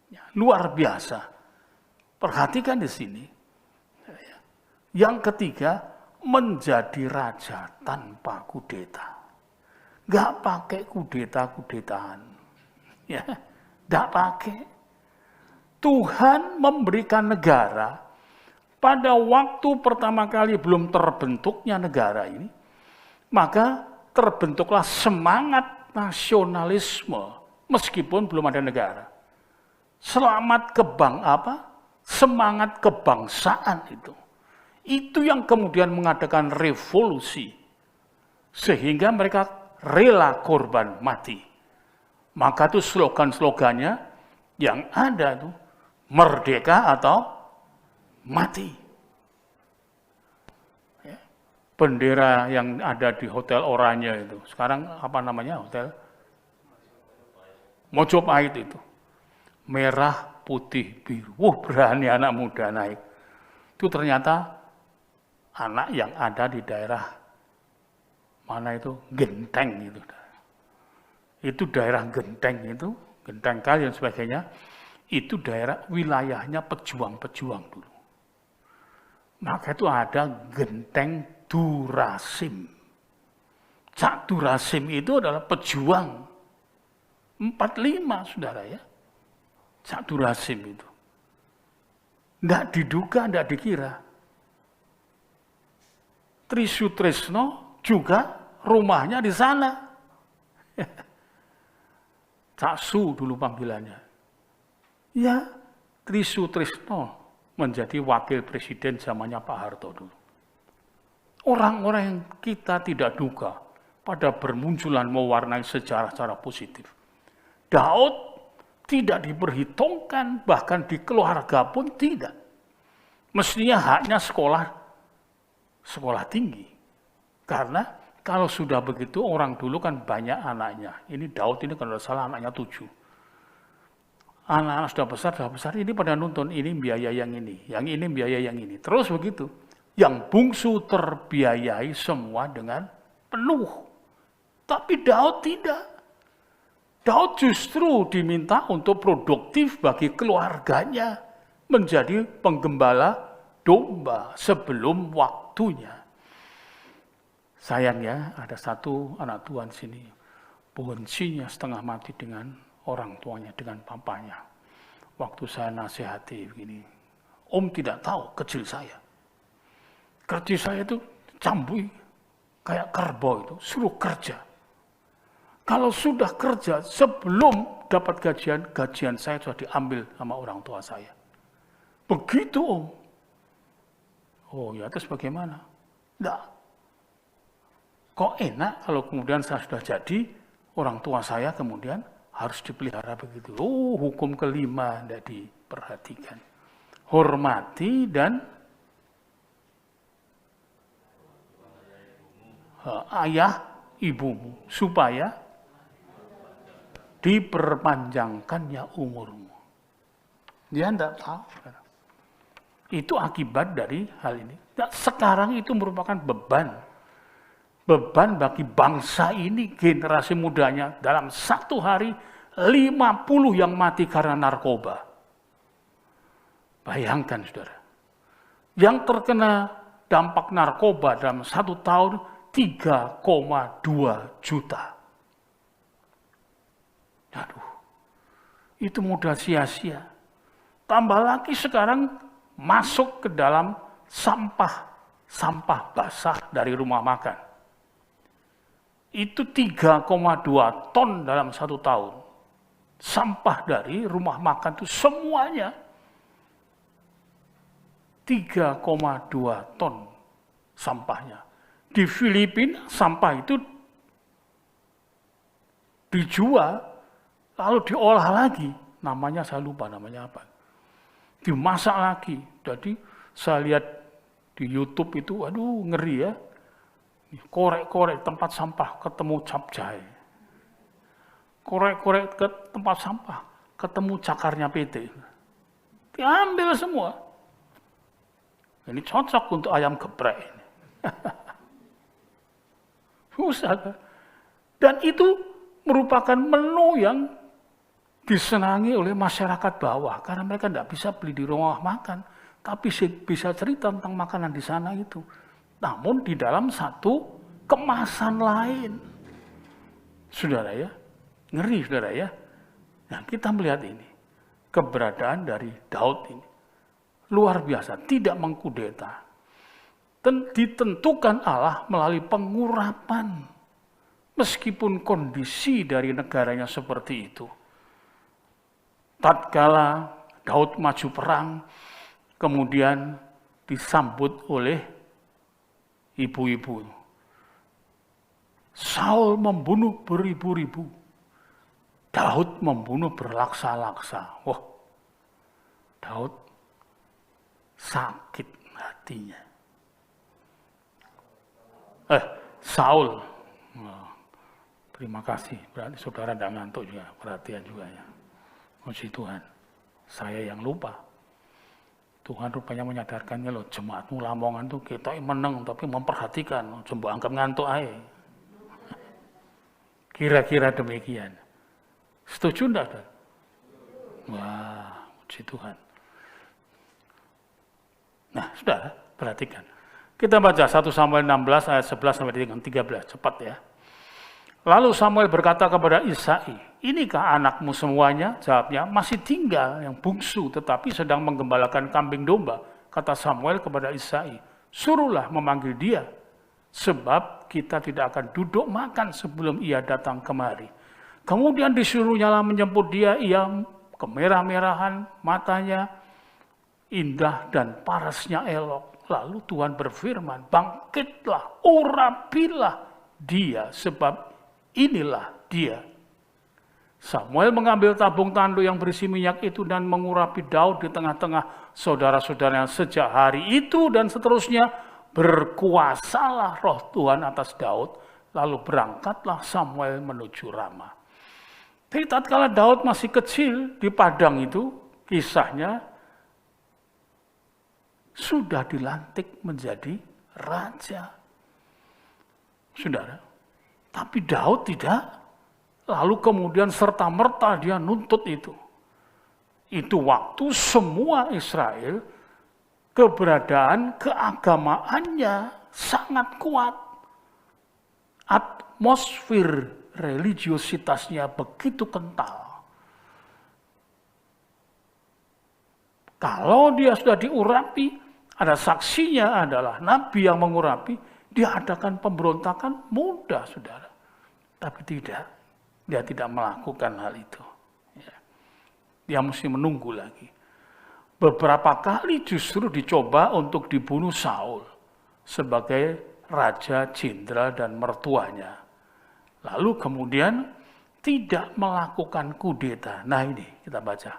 Ya, luar biasa. Perhatikan di sini. Yang ketiga, menjadi raja tanpa kudeta. Gak pakai kudeta-kudetaan. Ya, gak pakai. Tuhan memberikan negara pada waktu pertama kali belum terbentuknya negara ini, maka terbentuklah semangat nasionalisme meskipun belum ada negara. Semangat kebangsaan itu. Itu yang kemudian mengadakan revolusi sehingga mereka rela korban mati. Maka itu slogan-slogannya yang ada itu merdeka atau mati. Ya. Bendera yang ada di Hotel Oranye itu, sekarang apa namanya hotel? Mojopahit itu. Merah, putih, biru. Berani anak muda naik. Itu ternyata anak yang ada di daerah mana itu? Genteng itu. Itu daerah Genteng itu, Genteng Kali dan sebagainya. Itu daerah wilayahnya pejuang-pejuang dulu. Maka itu ada Genteng Durasim. Cak Durasim itu adalah pejuang 45, saudara ya. Cak Durasim itu. Tidak diduga, tidak dikira. Trisutresno juga rumahnya di sana. Cak Su dulu panggilannya. Ya, Trisutresno menjadi wakil presiden zamannya Pak Harto dulu. Orang-orang yang kita tidak duga pada bermunculan mewarnai sejarah secara positif. Daud tidak diperhitungkan, bahkan di keluarga pun tidak. Mestinya haknya sekolah tinggi. Karena kalau sudah begitu orang dulu kan banyak anaknya. Ini Daud ini kalau tidak salah anaknya 7. Anak-anak sudah besar, ini pada nonton, ini biaya yang ini biaya yang ini. Terus begitu. Yang bungsu terbiayai semua dengan penuh. Tapi Daud tidak. Daud justru diminta untuk produktif bagi keluarganya. Menjadi penggembala domba sebelum waktunya. Sayangnya ada satu anak Tuhan sini. Bencinya setengah mati dengan orang tuanya, dengan papanya. Waktu saya nasihati begini, Om tidak tahu kecil saya. Kecil saya itu cambui, kayak kerbau itu, suruh kerja. Kalau sudah kerja, sebelum dapat gajian saya sudah diambil sama orang tua saya. Begitu Om. Oh ya, terus bagaimana? Enggak. Kok enak kalau kemudian saya sudah jadi, orang tua saya kemudian harus dipelihara begitu. Hukum kelima tidak diperhatikan. Hormati dan ayah ibumu supaya diperpanjangkannya umurmu. Dia tidak tahu. Itu akibat dari hal ini. Sekarang itu merupakan beban. Beban bagi bangsa ini, generasi mudanya, dalam satu hari 50 yang mati karena narkoba. Bayangkan saudara, yang terkena dampak narkoba dalam 1 tahun 3,2 juta. Aduh, itu modal sia-sia. Tambah lagi sekarang masuk ke dalam sampah basah dari rumah makan. Itu 3,2 ton dalam 1 tahun. Sampah dari rumah makan itu semuanya 3,2 ton sampahnya. Di Filipina sampah itu dijual, lalu diolah lagi. Namanya saya lupa namanya apa. Dimasak lagi. Jadi saya lihat di YouTube itu, aduh ngeri ya. Korek-korek tempat sampah ketemu capcay. Korek-korek ke tempat sampah ketemu cakarnya PT. Diambil semua. Ini cocok untuk ayam geprek ini. Susah kan? Dan itu merupakan menu yang disenangi oleh masyarakat bawah. Karena mereka tidak bisa beli di rumah makan. Tapi bisa cerita tentang makanan di sana itu. Namun di dalam satu kemasan lain. Saudara ya, ngeri saudara ya. Nah kita melihat ini. Keberadaan dari Daud ini. Luar biasa, tidak mengkudeta. Ditentukan Allah melalui pengurapan. Meskipun kondisi dari negaranya seperti itu. Tatkala Daud maju perang, kemudian disambut oleh ibu-ibu. Saul membunuh beribu-ribu. Daud membunuh berlaksa-laksa. Wah, Daud sakit hatinya. Saul. Terima kasih, berarti saudara tidak ngantuk juga, perhatian juga ya. Puji Tuhan, saya yang lupa. Tuhan rupanya menyadarkannya loh, jemaatmu Lamongan tuh kita menang tapi memperhatikan, coba anggap ngantuk aja. Kira-kira demikian. Setuju enggak? Wah, puji Tuhan. Nah, saudara, perhatikan. Kita baca 1 Samuel 16 ayat 11 sampai dengan 13, cepat ya. Lalu Samuel berkata kepada Isai, inikah anakmu semuanya? Jawabnya, masih tinggal yang bungsu tetapi sedang menggembalakan kambing domba. Kata Samuel kepada Isai, suruhlah memanggil dia, sebab kita tidak akan duduk makan sebelum ia datang kemari. Kemudian disuruhnya lah menjemput dia, ia kemerah-merahan matanya, indah dan parasnya elok. Lalu Tuhan berfirman, bangkitlah, urapilah dia, sebab inilah dia. Samuel mengambil tabung tanduk yang berisi minyak itu dan mengurapi Daud di tengah-tengah saudara-saudaranya sejak hari itu dan seterusnya. Berkuasalah roh Tuhan atas Daud, lalu berangkatlah Samuel menuju Rama. Tapi tatkala Daud masih kecil di padang itu, kisahnya sudah dilantik menjadi raja. Saudara, tapi Daud tidak. Lalu kemudian serta-merta dia nuntut itu. Itu waktu semua Israel keberadaan keagamaannya sangat kuat. Atmosfer religiositasnya begitu kental. Kalau dia sudah diurapi, ada saksinya adalah nabi yang mengurapi, diadakan pemberontakan mudah, saudara. Tapi tidak, dia tidak melakukan hal itu. Dia mesti menunggu lagi. Beberapa kali justru dicoba untuk dibunuh Saul sebagai raja, jenderal, dan mertuanya. Lalu kemudian tidak melakukan kudeta. Nah ini kita baca.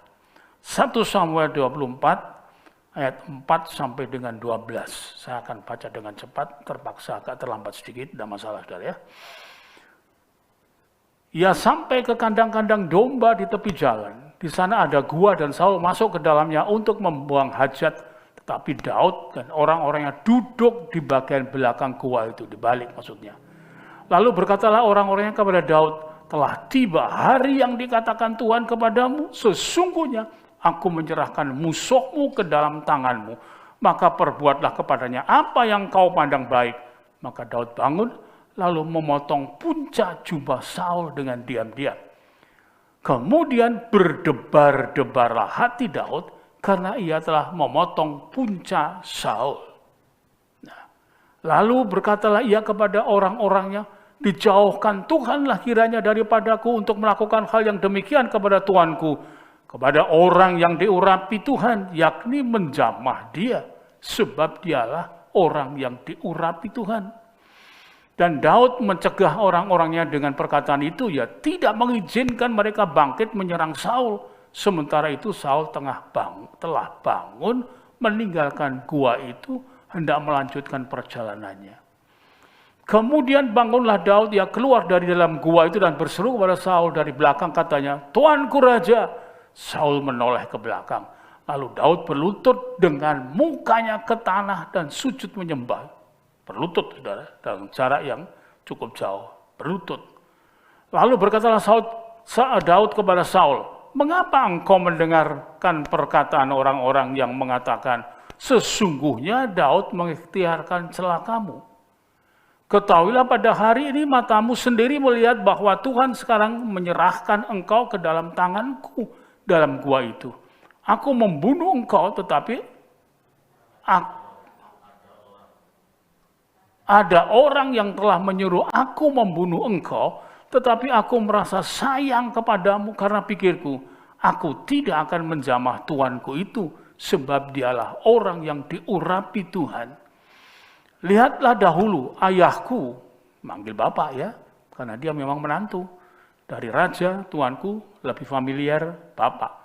1 Samuel 24 ayat 4 sampai dengan 12. Saya akan baca dengan cepat, terpaksa agak terlambat sedikit, tidak masalah saudara ya. Ia sampai ke kandang-kandang domba di tepi jalan. Di sana ada gua dan Saul masuk ke dalamnya untuk membuang hajat. Tetapi Daud dan orang-orangnya duduk di bagian belakang gua itu, di balik maksudnya. Lalu berkatalah orang-orangnya kepada Daud, telah tiba hari yang dikatakan Tuhan kepadamu, sesungguhnya aku menyerahkan musuhmu ke dalam tanganmu, maka perbuatlah kepadanya apa yang kau pandang baik. Maka Daud bangun, lalu memotong puncak jubah Saul dengan diam-diam. Kemudian berdebar-debarlah hati Daud, karena ia telah memotong puncak Saul. Lalu berkatalah ia kepada orang-orangnya, dijauhkan Tuhanlah kiranya daripadaku untuk melakukan hal yang demikian kepada Tuanku, kepada orang yang diurapi Tuhan, yakni menjamah dia, sebab dialah orang yang diurapi Tuhan. Dan Daud mencegah orang-orangnya dengan perkataan itu, ya tidak mengizinkan mereka bangkit menyerang Saul. Sementara itu Saul telah bangun, meninggalkan gua itu, hendak melanjutkan perjalanannya. Kemudian bangunlah Daud, ia keluar dari dalam gua itu dan berseru kepada Saul dari belakang, katanya, Tuanku Raja. Saul menoleh ke belakang. Lalu Daud berlutut dengan mukanya ke tanah dan sujud menyembah. Berlutut, saudara, dalam jarak yang cukup jauh. Berlutut. Lalu berkatalah Daud kepada Saul, "Mengapa engkau mendengarkan perkataan orang-orang yang mengatakan, sesungguhnya Daud mengikhtiarkan celakamu? Ketahuilah pada hari ini matamu sendiri melihat bahwa Tuhan sekarang menyerahkan engkau ke dalam tanganku dalam gua itu. Aku membunuh engkau, tetapi ada orang yang telah menyuruh aku membunuh engkau, tetapi aku merasa sayang kepadamu karena pikirku, aku tidak akan menjamah tuanku itu, sebab dialah orang yang diurapi Tuhan. Lihatlah dahulu ayahku," manggil bapak ya, karena dia memang menantu. Dari raja, tuanku, lebih familiar bapak.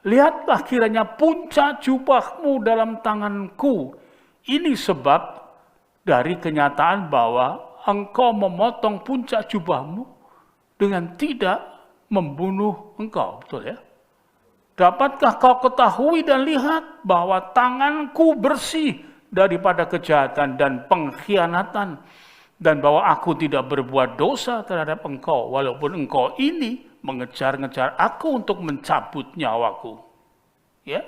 "Lihatlah kiranya puncak jubahmu dalam tanganku. Ini sebab dari kenyataan bahwa engkau memotong puncak jubahmu dengan tidak membunuh engkau." Betul ya? "Dapatkah kau ketahui dan lihat bahwa tanganku bersih daripada kejahatan dan pengkhianatan, dan bahwa aku tidak berbuat dosa terhadap engkau, walaupun engkau ini mengejar-ngejar aku untuk mencabut nyawaku." Ya,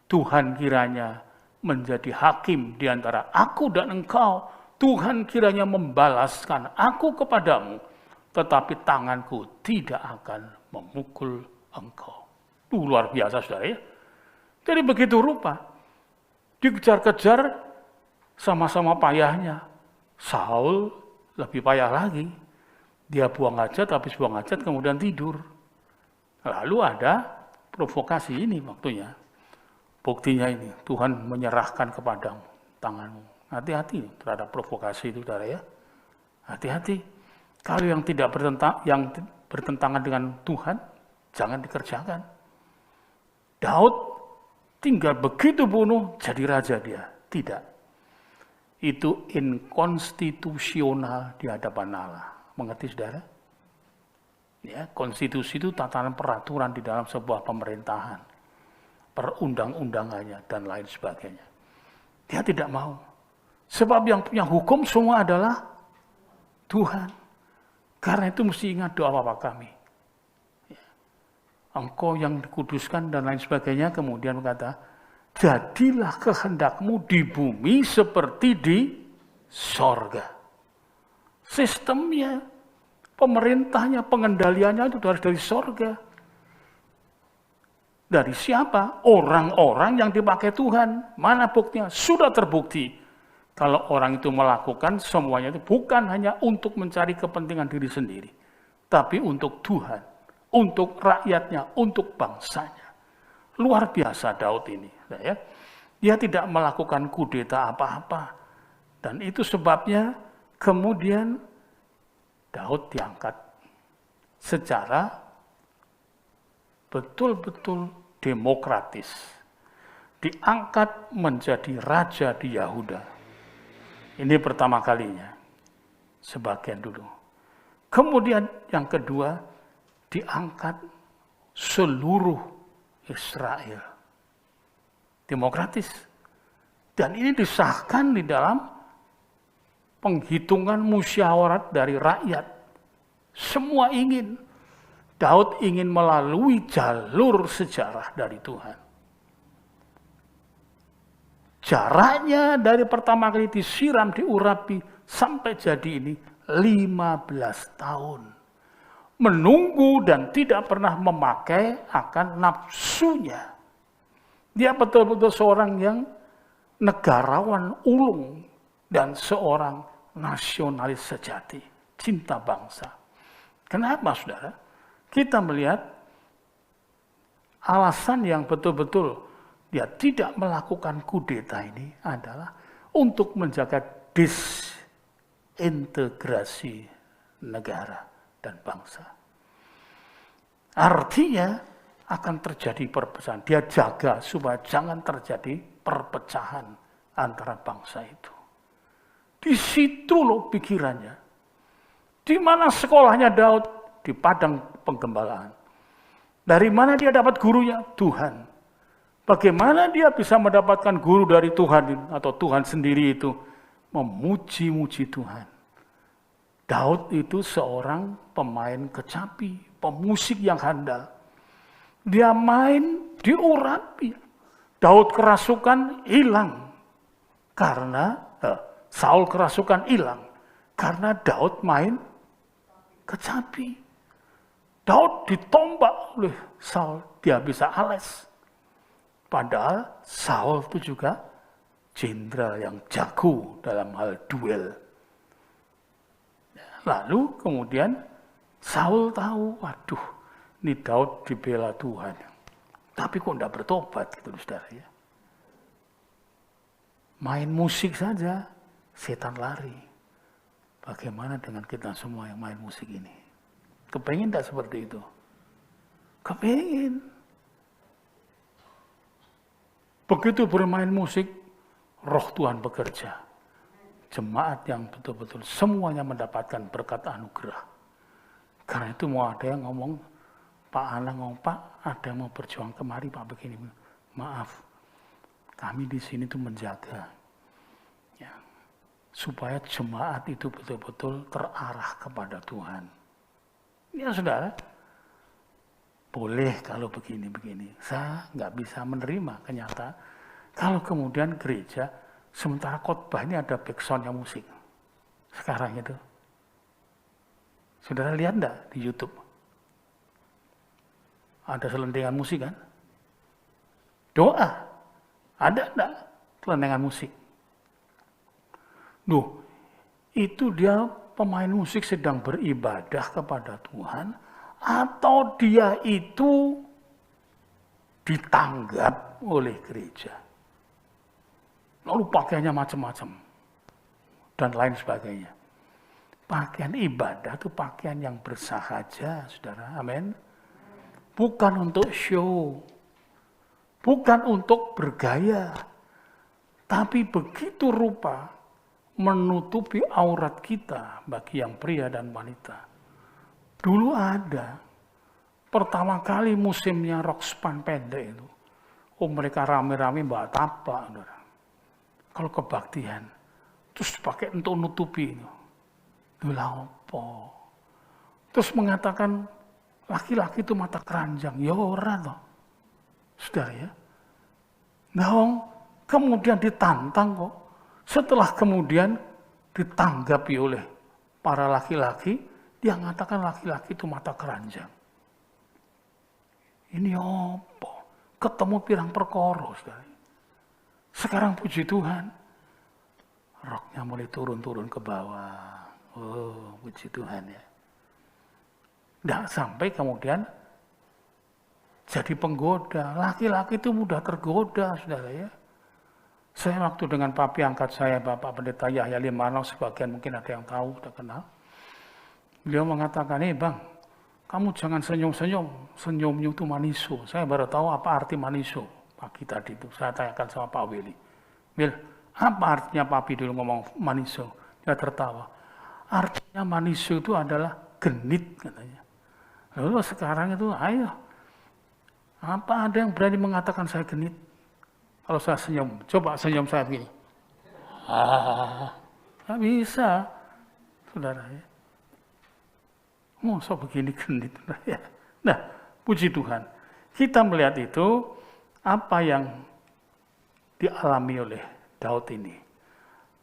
Tuhan kiranya menjadi hakim di antara aku dan engkau. Tuhan kiranya membalaskan aku kepadamu, tetapi tanganku tidak akan memukul engkau. Luar biasa, saudara ya. Jadi begitu rupa, dikejar-kejar sama-sama payahnya. Saul lebih payah lagi. Dia buang hajat, habis buang hajat kemudian tidur. Lalu ada provokasi ini waktunya. Buktinya ini, Tuhan menyerahkan kepadamu tanganmu. Hati-hati terhadap provokasi itu, saudara ya. Hati-hati. Kalau yang bertentangan dengan Tuhan, jangan dikerjakan. Daud tinggal begitu bunuh, jadi raja dia. Tidak. Itu inkonstitusional di hadapan Allah. Mengerti, saudara? Ya, konstitusi itu tatanan peraturan di dalam sebuah pemerintahan, perundang-undangannya, dan lain sebagainya. Dia tidak mau. Sebab yang punya hukum semua adalah Tuhan. Karena itu mesti ingat doa Bapa kami. Engkau yang dikuduskan dan lain sebagainya, kemudian berkata, jadilah kehendakmu di bumi seperti di sorga. Sistemnya, pemerintahnya, pengendaliannya itu harus dari sorga. Dari siapa? Orang-orang yang dipakai Tuhan. Mana buktinya? Sudah terbukti. Kalau orang itu melakukan semuanya itu bukan hanya untuk mencari kepentingan diri sendiri, tapi untuk Tuhan, untuk rakyatnya, untuk bangsanya. Luar biasa Daud ini. Ya. Dia tidak melakukan kudeta apa-apa. Dan itu sebabnya kemudian Daud diangkat secara betul-betul demokratis. Diangkat menjadi raja di Yahuda. Ini pertama kalinya. Sebagian dulu. Kemudian yang kedua, diangkat seluruh Israel. Demokratis. Dan ini disahkan di dalam penghitungan musyawarat dari rakyat. Semua ingin. Daud ingin melalui jalur sejarah dari Tuhan. Jaraknya dari pertama kali disiram, diurapi, sampai jadi ini 15 tahun. Menunggu dan tidak pernah memakai akan nafsunya. Dia betul-betul seorang yang negarawan ulung dan seorang nasionalis sejati, cinta bangsa. Kenapa, saudara? Kita melihat alasan yang betul-betul dia tidak melakukan kudeta ini adalah untuk menjaga disintegrasi negara dan bangsa. Artinya akan terjadi perpecahan. Dia jaga supaya jangan terjadi perpecahan antara bangsa itu. Di situ loh pikirannya. Di mana sekolahnya Daud? Di padang penggembalaan. Dari mana dia dapat gurunya? Tuhan. Bagaimana dia bisa mendapatkan guru dari Tuhan atau Tuhan sendiri itu? Memuji-muji Tuhan. Daud itu seorang pemain kecapi, pemusik yang handal. Dia main diurapi. Daud kerasukan hilang. Karena Saul kerasukan hilang. Karena Daud main kecapi. Daud ditombak oleh Saul. Dia bisa ales. Padahal Saul itu juga jenderal yang jago dalam hal duel. Lalu kemudian Saul tahu, waduh, ini Daud dibela Tuhan. Tapi kok tidak bertobat gitu, saudara ya. Main musik saja, setan lari. Bagaimana dengan kita semua yang main musik ini? Kepengen tidak seperti itu? Kepengen. Begitu bermain musik, roh Tuhan bekerja. Jemaat yang betul-betul semuanya mendapatkan berkat anugerah. Karena itu mau ada yang ngomong, Pak Alang ngomong, Pak ada yang mau berjuang kemari Pak begini. Maaf, kami di sini tuh menjaga. Ya, supaya jemaat itu betul-betul terarah kepada Tuhan. Ya saudara, boleh kalau begini-begini. Saya nggak bisa menerima kenyataan. Kalau kemudian gereja, sementara khotbah ini ada backsoundnya musik. Sekarang itu. Saudara lihat enggak di YouTube? Ada selentingan musik kan? Doa. Ada enggak selentingan musik? Duh, itu dia pemain musik sedang beribadah kepada Tuhan, atau dia itu ditanggap oleh gereja. Lalu pakaiannya macam-macam dan lain sebagainya. Pakaian ibadah itu pakaian yang bersahaja, saudara. Amin. Bukan untuk show, bukan untuk bergaya, tapi begitu rupa menutupi aurat kita bagi yang pria dan wanita. Dulu ada, pertama kali musimnya rok span pendek itu, mereka rame-rame bawa taplak, saudara. Kalau kebaktian, terus dipakai untuk nutupi itu. Itulah apa? Terus mengatakan laki-laki itu mata keranjang. Ya ora toh. Saudara ya. Nah, kemudian ditantang kok. Setelah kemudian ditanggapi oleh para laki-laki, dia mengatakan laki-laki itu mata keranjang. Ini apa? Ketemu pirang perkara, saudara. Sekarang puji Tuhan, roknya mulai turun-turun ke bawah. Oh, puji Tuhan ya. Tidak sampai kemudian jadi penggoda. Laki-laki itu mudah tergoda, saudara ya. Saya waktu dengan papi angkat saya, Bapak Pendeta Yahya Limanau, sebagian mungkin ada yang tahu, sudah kenal. Beliau mengatakan, bang, kamu jangan senyum-senyum. Senyumnya itu maniso. Saya baru tahu apa arti maniso. Pagi tadi itu saya tanyakan sama Pak Willy. Wil, apa artinya papi dulu ngomong maniso? Dia tertawa. Artinya maniso itu adalah genit katanya. Lalu sekarang itu, ayo. Apa ada yang berani mengatakan saya genit? Kalau saya senyum, coba senyum saya begini. Nggak bisa, saudara ya. Masa begini genit? Nah, puji Tuhan. Kita melihat itu, apa yang dialami oleh Daud ini.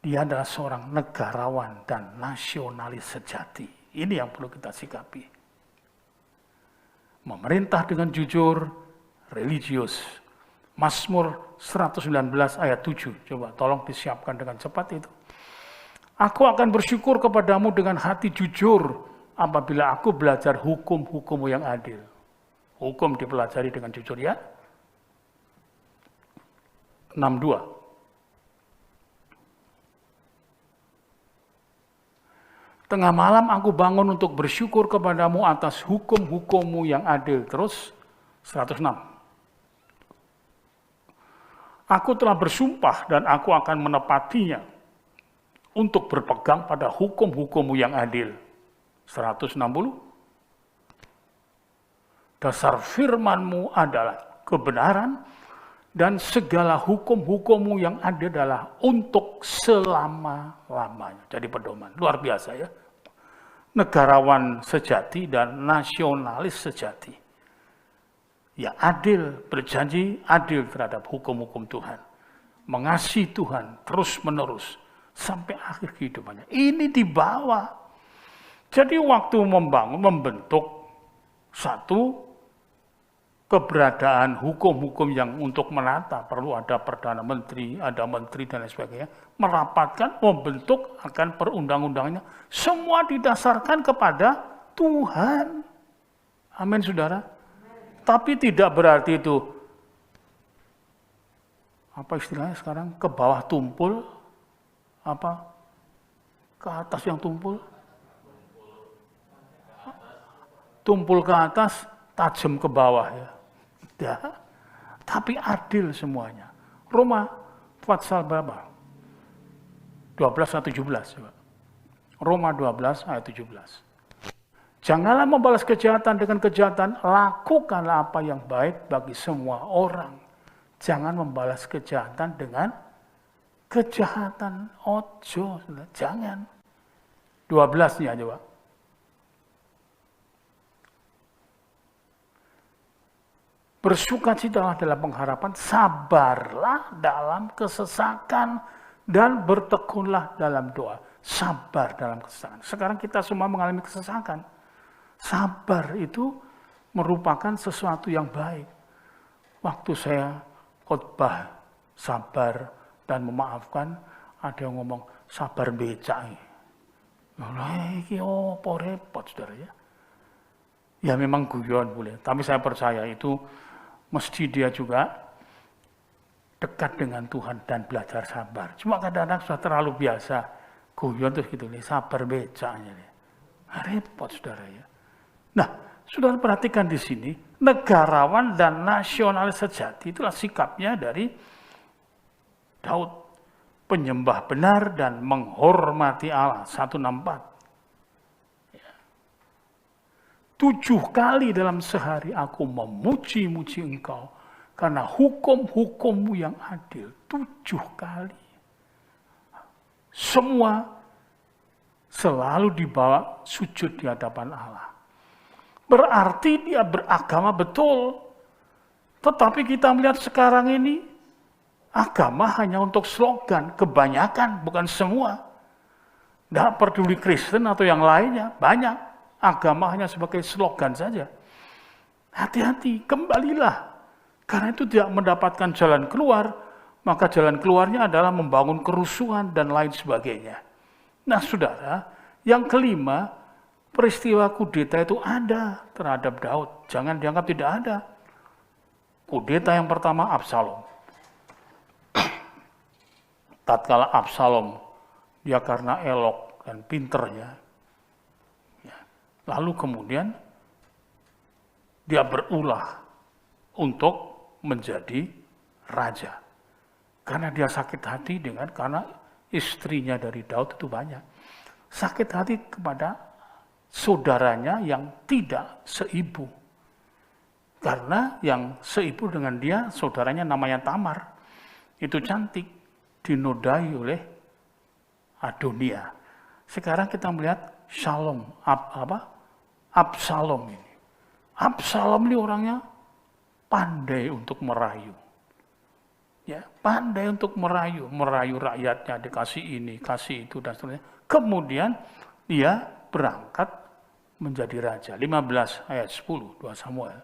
Dia adalah seorang negarawan dan nasionalis sejati. Ini yang perlu kita sikapi. Memerintah dengan jujur, religius. Mazmur 119 ayat 7. Coba tolong disiapkan dengan cepat itu. Aku akan bersyukur kepadamu dengan hati jujur apabila aku belajar hukum-hukum yang adil. Hukum dipelajari dengan jujur ya. 62. Tengah malam aku bangun untuk bersyukur kepadamu atas hukum-hukummu yang adil. Terus 106. Aku telah bersumpah dan aku akan menepatinya untuk berpegang pada hukum-hukummu yang adil. 160. Dasar firman-Mu adalah kebenaran, dan segala hukum-hukum-Mu yang ada adalah untuk selama-lamanya. Jadi pedoman, luar biasa ya. Negarawan sejati dan nasionalis sejati. Ya adil, berjanji adil terhadap hukum-hukum Tuhan. Mengasihi Tuhan terus-menerus sampai akhir kehidupannya. Ini dibawa. Jadi waktu membentuk satu keberadaan hukum-hukum yang untuk menata, perlu ada Perdana Menteri, ada Menteri dan lain sebagainya, merapatkan, membentuk akan perundang-undangnya, semua didasarkan kepada Tuhan. Amin, saudara. Tapi tidak berarti itu, apa istilahnya sekarang, ke bawah tumpul, apa, ke atas yang tumpul, tumpul ke atas, tajam ke bawah ya. Ya, tapi adil semuanya. Roma pasal berapa? 12 ayat 17. Roma 12 ayat 17. Janganlah membalas kejahatan dengan kejahatan, lakukanlah apa yang baik bagi semua orang. Jangan membalas kejahatan dengan kejahatan. Ojo, jangan. 12-nya aja, Pak. Bersukacitalah dalam pengharapan, sabarlah dalam kesesakan, dan bertekunlah dalam doa. Sabar dalam kesesakan. Sekarang kita semua mengalami kesesakan. Sabar itu merupakan sesuatu yang baik. Waktu saya khotbah sabar dan memaafkan, ada yang ngomong sabar becak. Ini apa repot, saudara ya. Ya memang guyon boleh, tapi saya percaya itu mesti dia juga dekat dengan Tuhan dan belajar sabar. Cuma kadang-kadang sudah terlalu biasa guyon terus gitu nih, sabar becaknya nih. Repot, saudara ya. Nah, saudara perhatikan di sini, negarawan dan nasionalis sejati itulah sikapnya dari Daud, penyembah benar dan menghormati Allah. 164. 7 kali dalam sehari aku memuji-muji Engkau karena hukum-hukum-Mu yang adil. 7 kali. Semua selalu dibawa sujud di hadapan Allah. Berarti dia beragama betul. Tetapi kita melihat sekarang ini, agama hanya untuk slogan, kebanyakan, bukan semua. Tidak peduli Kristen atau yang lainnya, banyak. Agama hanya sebagai slogan saja. Hati-hati, kembalilah. Karena itu tidak mendapatkan jalan keluar, maka jalan keluarnya adalah membangun kerusuhan dan lain sebagainya. Nah saudara, yang kelima, peristiwa kudeta itu ada terhadap Daud. Jangan dianggap tidak ada. Kudeta yang pertama Absalom. Tatkala Absalom, dia karena elok dan pinternya, lalu kemudian dia berulah untuk menjadi raja. Karena dia sakit hati karena istrinya dari Daud itu banyak. Sakit hati kepada saudaranya yang tidak seibu. Karena yang seibu dengan dia, saudaranya namanya Tamar. Itu cantik, dinodai oleh Adonia. Sekarang kita melihat Absalom ini. Absalom ini orangnya pandai untuk merayu. Ya, pandai untuk merayu rakyatnya, dikasih ini, kasih itu dan seterusnya. Kemudian dia berangkat menjadi raja. 15 ayat 10, 2 Samuel.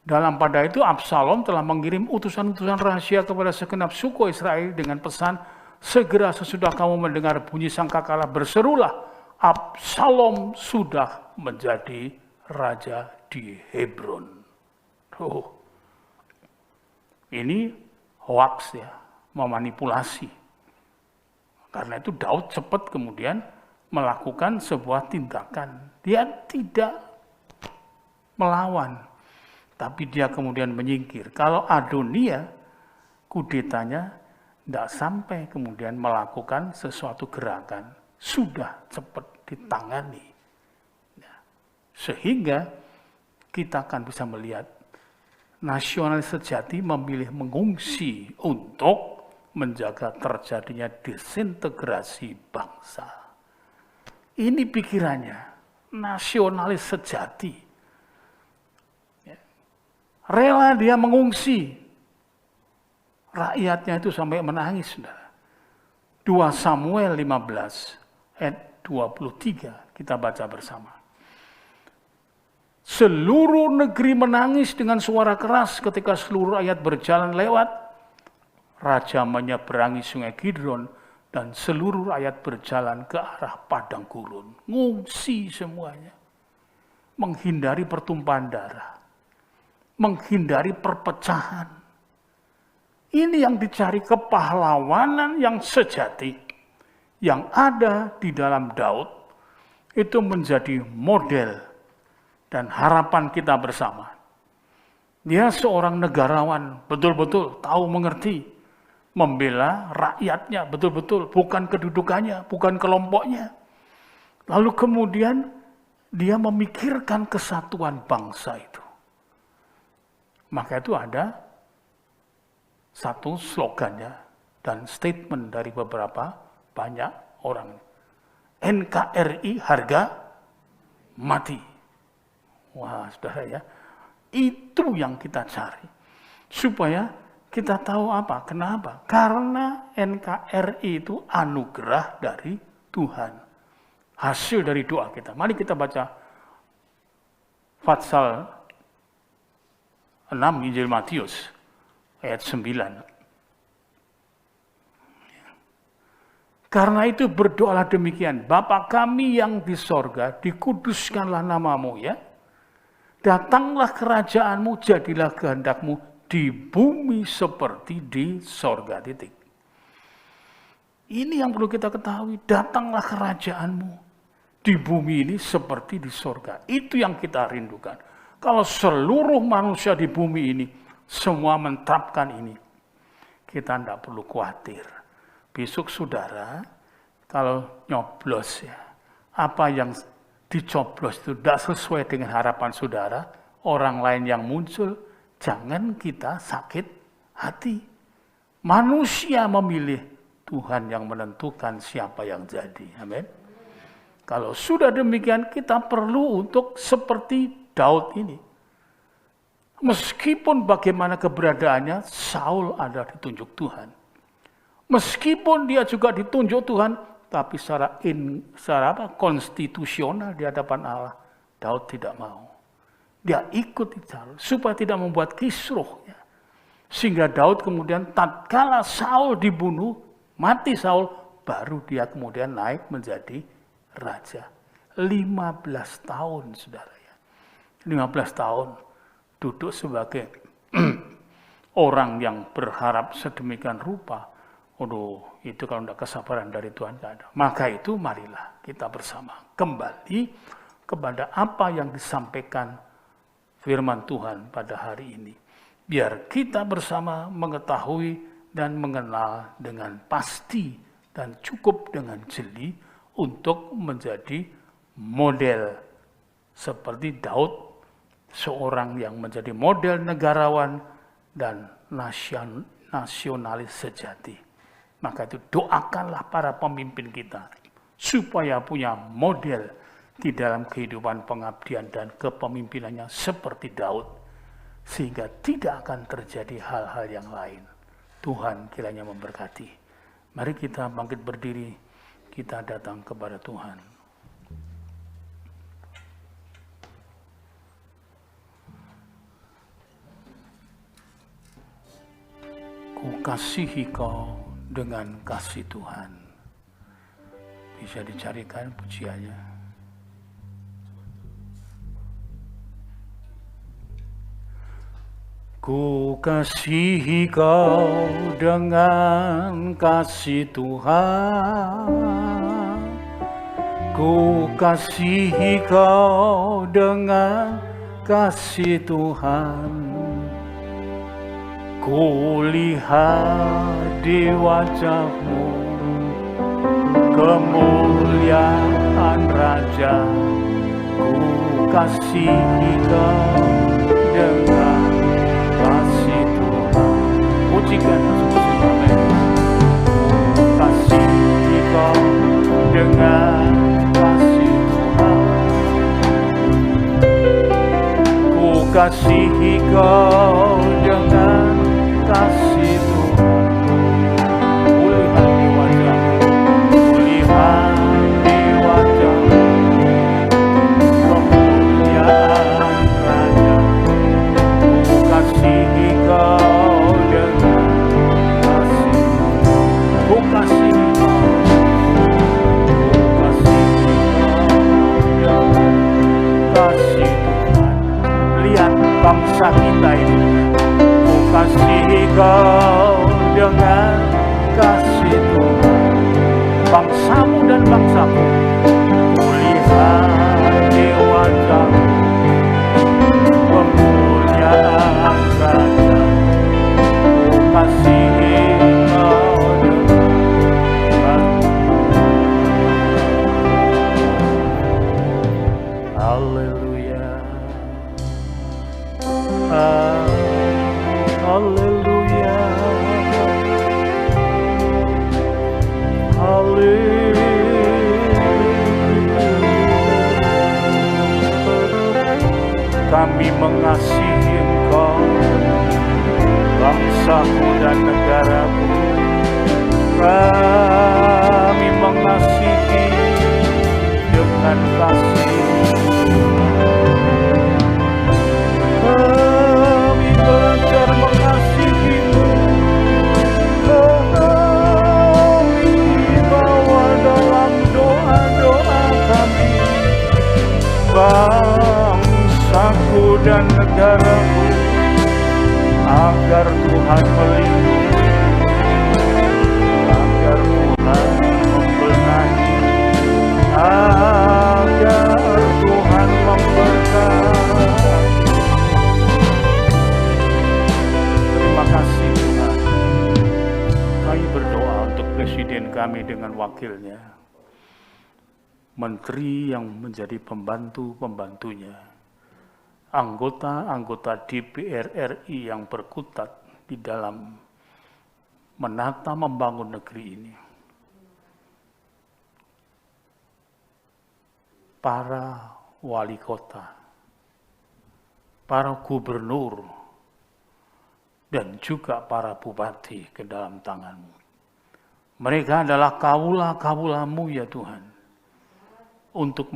Dalam pada itu Absalom telah mengirim utusan-utusan rahasia kepada segenap suku Israel dengan pesan, segera sesudah kamu mendengar bunyi sangkakala, berserulah, Absalom sudah menjadi raja di Hebron. Oh, ini hoax ya, memanipulasi. Karena itu Daud cepat kemudian melakukan sebuah tindakan. Dia tidak melawan, tapi dia kemudian menyingkir. Kalau Adonia, kudetanya tidak sampai kemudian melakukan sesuatu gerakan, sudah cepat ditangani. Sehingga kita akan bisa melihat nasionalis sejati memilih mengungsi untuk menjaga terjadinya disintegrasi bangsa. Ini pikirannya, nasionalis sejati. Rela dia mengungsi. Rakyatnya itu sampai menangis, saudara. 2 Samuel 15 ayat 23 kita baca bersama. Seluruh negeri menangis dengan suara keras ketika seluruh rakyat berjalan lewat. Raja menyeberangi sungai Kidron dan seluruh rakyat berjalan ke arah padang gurun. Ngungsi semuanya. Menghindari pertumpahan darah. Menghindari perpecahan. Ini yang dicari kepahlawanan yang sejati. Yang ada di dalam Daud. Itu menjadi model dan harapan kita bersama. Dia seorang negarawan, betul-betul tahu mengerti, membela rakyatnya, betul-betul, bukan kedudukannya, bukan kelompoknya. Lalu kemudian dia memikirkan kesatuan bangsa itu. Maka itu ada satu slogannya dan statement dari beberapa banyak orang. NKRI harga mati. Wah, saudara ya, itu yang kita cari. Supaya kita tahu apa, kenapa? Karena NKRI itu anugerah dari Tuhan. Hasil dari doa kita. Mari kita baca Fatsal 6 Injil Matius ayat 9. Karena itu berdoalah demikian, Bapa kami yang di sorga, dikuduskanlah namamu ya. Datanglah kerajaanmu, jadilah kehendakmu di bumi seperti di sorga. Titik. Ini yang perlu kita ketahui, datanglah kerajaanmu di bumi ini seperti di sorga. Itu yang kita rindukan. Kalau seluruh manusia di bumi ini semua menerapkan ini, kita tidak perlu khawatir. Besok saudara, kalau nyoblos ya, apa yang dicoblos itu tidak sesuai dengan harapan saudara, orang lain yang muncul, jangan kita sakit hati. Manusia memilih, Tuhan yang menentukan siapa yang jadi. Amin. Kalau sudah demikian, kita perlu untuk seperti Daud ini. Meskipun bagaimana keberadaannya, Saul ada ditunjuk Tuhan. Meskipun dia juga ditunjuk Tuhan, tapi secara konstitusional di hadapan Allah, Daud tidak mau. Dia ikut jalur supaya tidak membuat kisruh. Ya. Sehingga Daud kemudian tatkala Saul dibunuh, mati Saul, baru dia kemudian naik menjadi raja. 15 tahun, saudara ya. 15 tahun duduk sebagai orang yang berharap sedemikian rupa. Aduh, itu kalau tidak kesabaran dari Tuhan tidak ada. Maka itu marilah kita bersama kembali kepada apa yang disampaikan firman Tuhan pada hari ini. Biar kita bersama mengetahui dan mengenal dengan pasti dan cukup dengan jeli untuk menjadi model seperti Daud, seorang yang menjadi model negarawan dan nasionalis sejati. Maka itu doakanlah para pemimpin kita supaya punya model di dalam kehidupan pengabdian dan kepemimpinannya seperti Daud. Sehingga tidak akan terjadi hal-hal yang lain. Tuhan kiranya memberkati. Mari kita bangkit berdiri, kita datang kepada Tuhan. Ku kasihi kau dengan kasih Tuhan. Bisa dicarikan pujiannya. Ku kasihi kau dengan kasih Tuhan. Ku kasihi kau dengan kasih Tuhan. Ku lihat di wajahmu kemuliaan Raja. Ku kasihi Kau dengan kasih Tuhan. Pujikan sungguh-sungguh. Kasihi Kau dengan kasih Tuhan. Ku kasihi Kau dengan kasih Tuhan. Pulihan di wajah-Mu, pulihan di wajah-Mu, kemuliaan Raja. Ku kasihi Kau dengan kasih Tuhan. Ku kasihi Kau, ku kasihi Kau dengan kasih Tuhan. Lihat bangsa kita ini, ku kasihi Kau dengan kasih Tuhan. Bangsa-Mu dan bangsa-Mu, ku lihat di wajah-Mu, kemuliaan Raja. Ku kasihi Kau dengan kasih. Haleluya. Haleluya. Kami mengasihi Engkau, bangsa-Ku dan negara-Ku. Kami mengasihi dengan kasih. Kami belajar mengasihi-Mu. Kami bawa dalam doa-doa kami. Bangsa-Ku dan negara-Ku, agar Tuhan melindungi, agar Tuhan membenahi, agar Tuhan memberkati. Terima kasih Tuhan. Kami berdoa untuk presiden kami dengan wakilnya, menteri yang menjadi pembantu-pembantunya, anggota-anggota DPR RI yang berkutat di dalam menata membangun negeri ini. Para wali kota, para gubernur, dan juga para bupati ke dalam tangan-Mu. Mereka adalah kaula-kaula-Mu ya Tuhan, untuk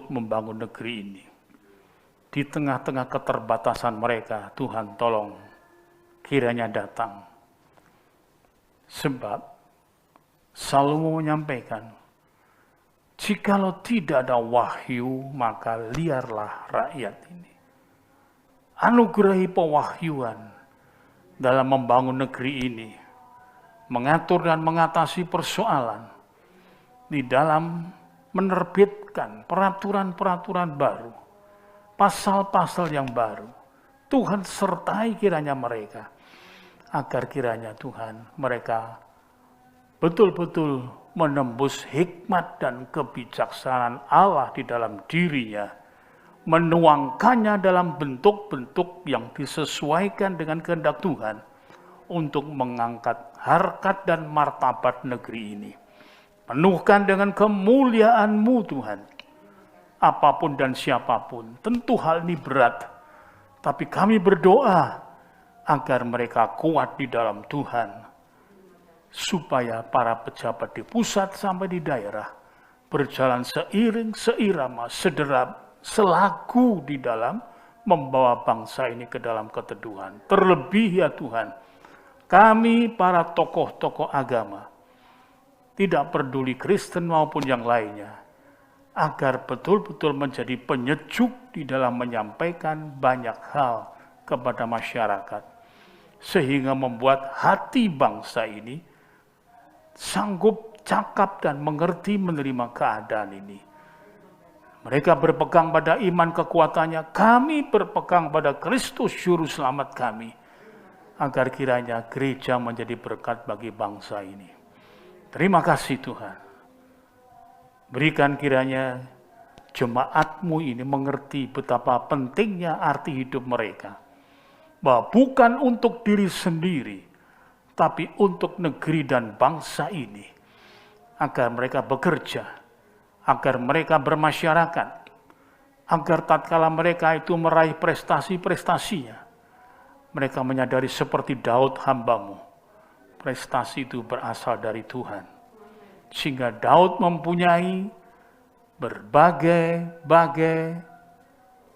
membangun negeri ini. Di tengah-tengah keterbatasan mereka, Tuhan tolong kiranya datang. Sebab selalu menyampaikan, jikalau tidak ada wahyu, maka liarlah rakyat ini. Anugerahi pewahyuan dalam membangun negeri ini, mengatur dan mengatasi persoalan, di dalam menerbitkan peraturan-peraturan baru, pasal-pasal yang baru. Tuhan sertai kiranya mereka, agar kiranya Tuhan mereka betul-betul menembus hikmat dan kebijaksanaan Allah di dalam dirinya, menuangkannya dalam bentuk-bentuk yang disesuaikan dengan kehendak Tuhan untuk mengangkat harkat dan martabat negeri ini. Penuhkan dengan kemuliaan-Mu Tuhan. Apapun dan siapapun, tentu hal ini berat, tapi kami berdoa agar mereka kuat di dalam Tuhan, supaya para pejabat di pusat sampai di daerah berjalan seiring, seirama, sederap, selaku di dalam membawa bangsa ini ke dalam keteduhan. Terlebih ya Tuhan, kami para tokoh-tokoh agama, tidak peduli Kristen maupun yang lainnya, agar betul-betul menjadi penyejuk di dalam menyampaikan banyak hal kepada masyarakat, sehingga membuat hati bangsa ini sanggup cakap dan mengerti menerima keadaan ini. Mereka berpegang pada iman kekuatannya, kami berpegang pada Kristus Juru Selamat kami, agar kiranya gereja menjadi berkat bagi bangsa ini. Terima kasih Tuhan. Berikan kiranya jemaatmu ini mengerti betapa pentingnya arti hidup mereka. Bahwa bukan untuk diri sendiri, tapi untuk negeri dan bangsa ini. Agar mereka bekerja, agar mereka bermasyarakat, agar tatkala mereka itu meraih prestasi-prestasinya, mereka menyadari seperti Daud hambamu, prestasi itu berasal dari Tuhan. Sehingga Daud mempunyai berbagai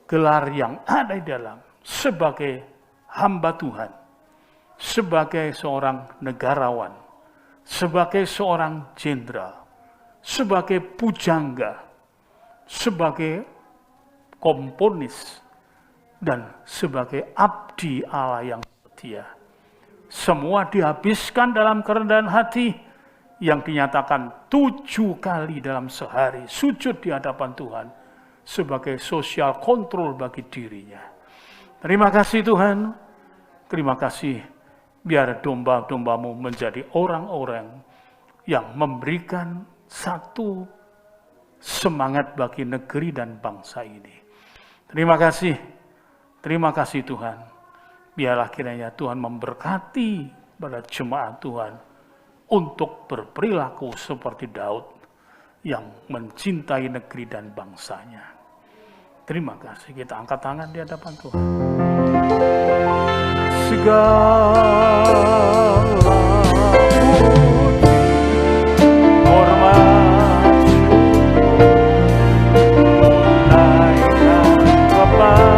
gelar yang ada di dalam sebagai hamba Tuhan, sebagai seorang negarawan, sebagai seorang jenderal, sebagai pujangga, sebagai komponis, dan sebagai abdi Allah yang setia. Semua dihabiskan dalam kerendahan hati yang dinyatakan 7 kali dalam sehari sujud di hadapan Tuhan sebagai social control bagi dirinya. Terima kasih Tuhan. Terima kasih, biar domba-dombamu menjadi orang-orang yang memberikan satu semangat bagi negeri dan bangsa ini. Terima kasih Tuhan. Biarlah kiranya Tuhan memberkati pada jemaat Tuhan untuk berperilaku seperti Daud yang mencintai negeri dan bangsanya. Terima kasih, kita angkat tangan di hadapan Tuhan. Segala puji, hormat, naikkan kepada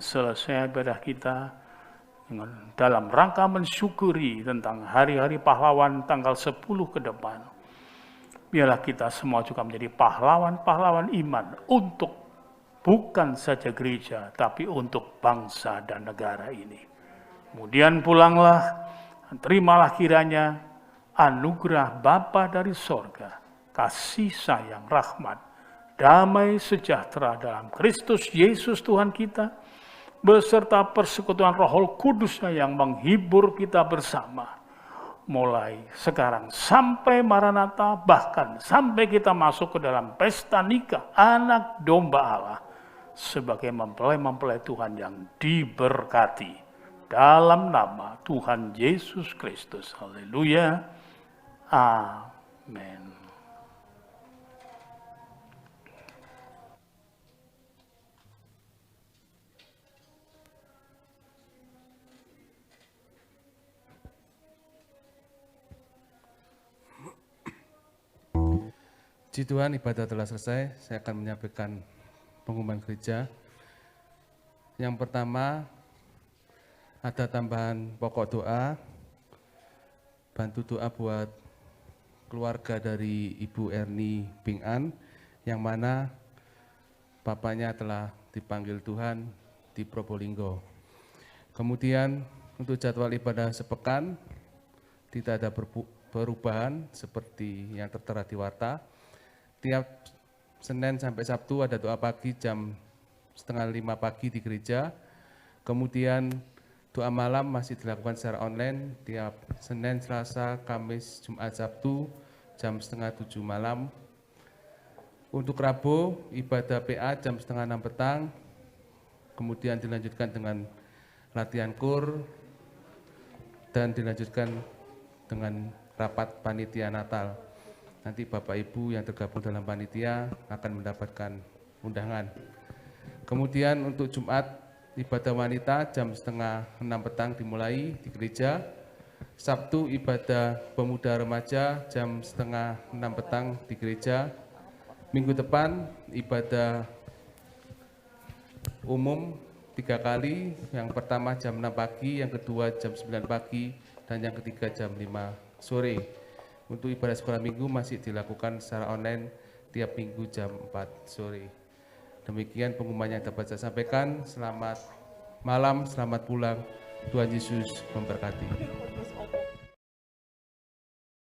selesai ibadah kita dalam rangka mensyukuri tentang hari-hari pahlawan tanggal 10 ke depan. Biarlah kita semua juga menjadi pahlawan-pahlawan iman untuk bukan saja gereja, tapi untuk bangsa dan negara ini. Kemudian pulanglah, terimalah kiranya anugerah Bapa dari sorga, kasih sayang, rahmat, damai sejahtera dalam Kristus Yesus Tuhan kita, beserta persekutuan Roh Kudus yang menghibur kita bersama. Mulai sekarang sampai Maranatha, bahkan sampai kita masuk ke dalam pesta nikah anak domba Allah sebagai mempelai-mempelai Tuhan yang diberkati dalam nama Tuhan Yesus Kristus. Haleluya. Amin. Puji Tuhan, ibadah telah selesai. Saya akan menyampaikan pengumuman gereja. Yang pertama, ada tambahan pokok doa, bantu doa buat keluarga dari Ibu Erni Ping-an, yang mana bapaknya telah dipanggil Tuhan di Probolinggo. Kemudian untuk jadwal ibadah sepekan, tidak ada perubahan seperti yang tertera di warta. Tiap Senin sampai Sabtu ada doa pagi jam 4:30 pagi di gereja. Kemudian doa malam masih dilakukan secara online tiap Senin, Selasa, Kamis, Jumat, Sabtu jam 5:30 malam. Untuk Rabu ibadah PA jam 5:30 petang. Kemudian dilanjutkan dengan latihan kur dan dilanjutkan dengan rapat panitia Natal. Nanti Bapak Ibu yang tergabung dalam panitia akan mendapatkan undangan. Kemudian untuk Jumat ibadah wanita jam 5:30 petang dimulai di gereja. Sabtu ibadah pemuda remaja jam 5:30 petang di gereja. Minggu depan ibadah umum 3 kali, yang pertama jam 6 pagi, yang kedua jam 9 pagi, dan yang ketiga jam 5 sore. Untuk ibadah sekolah minggu masih dilakukan secara online tiap minggu jam 4 sore. Demikian pengumuman yang dapat saya sampaikan. Selamat malam, selamat pulang. Tuhan Yesus memberkati.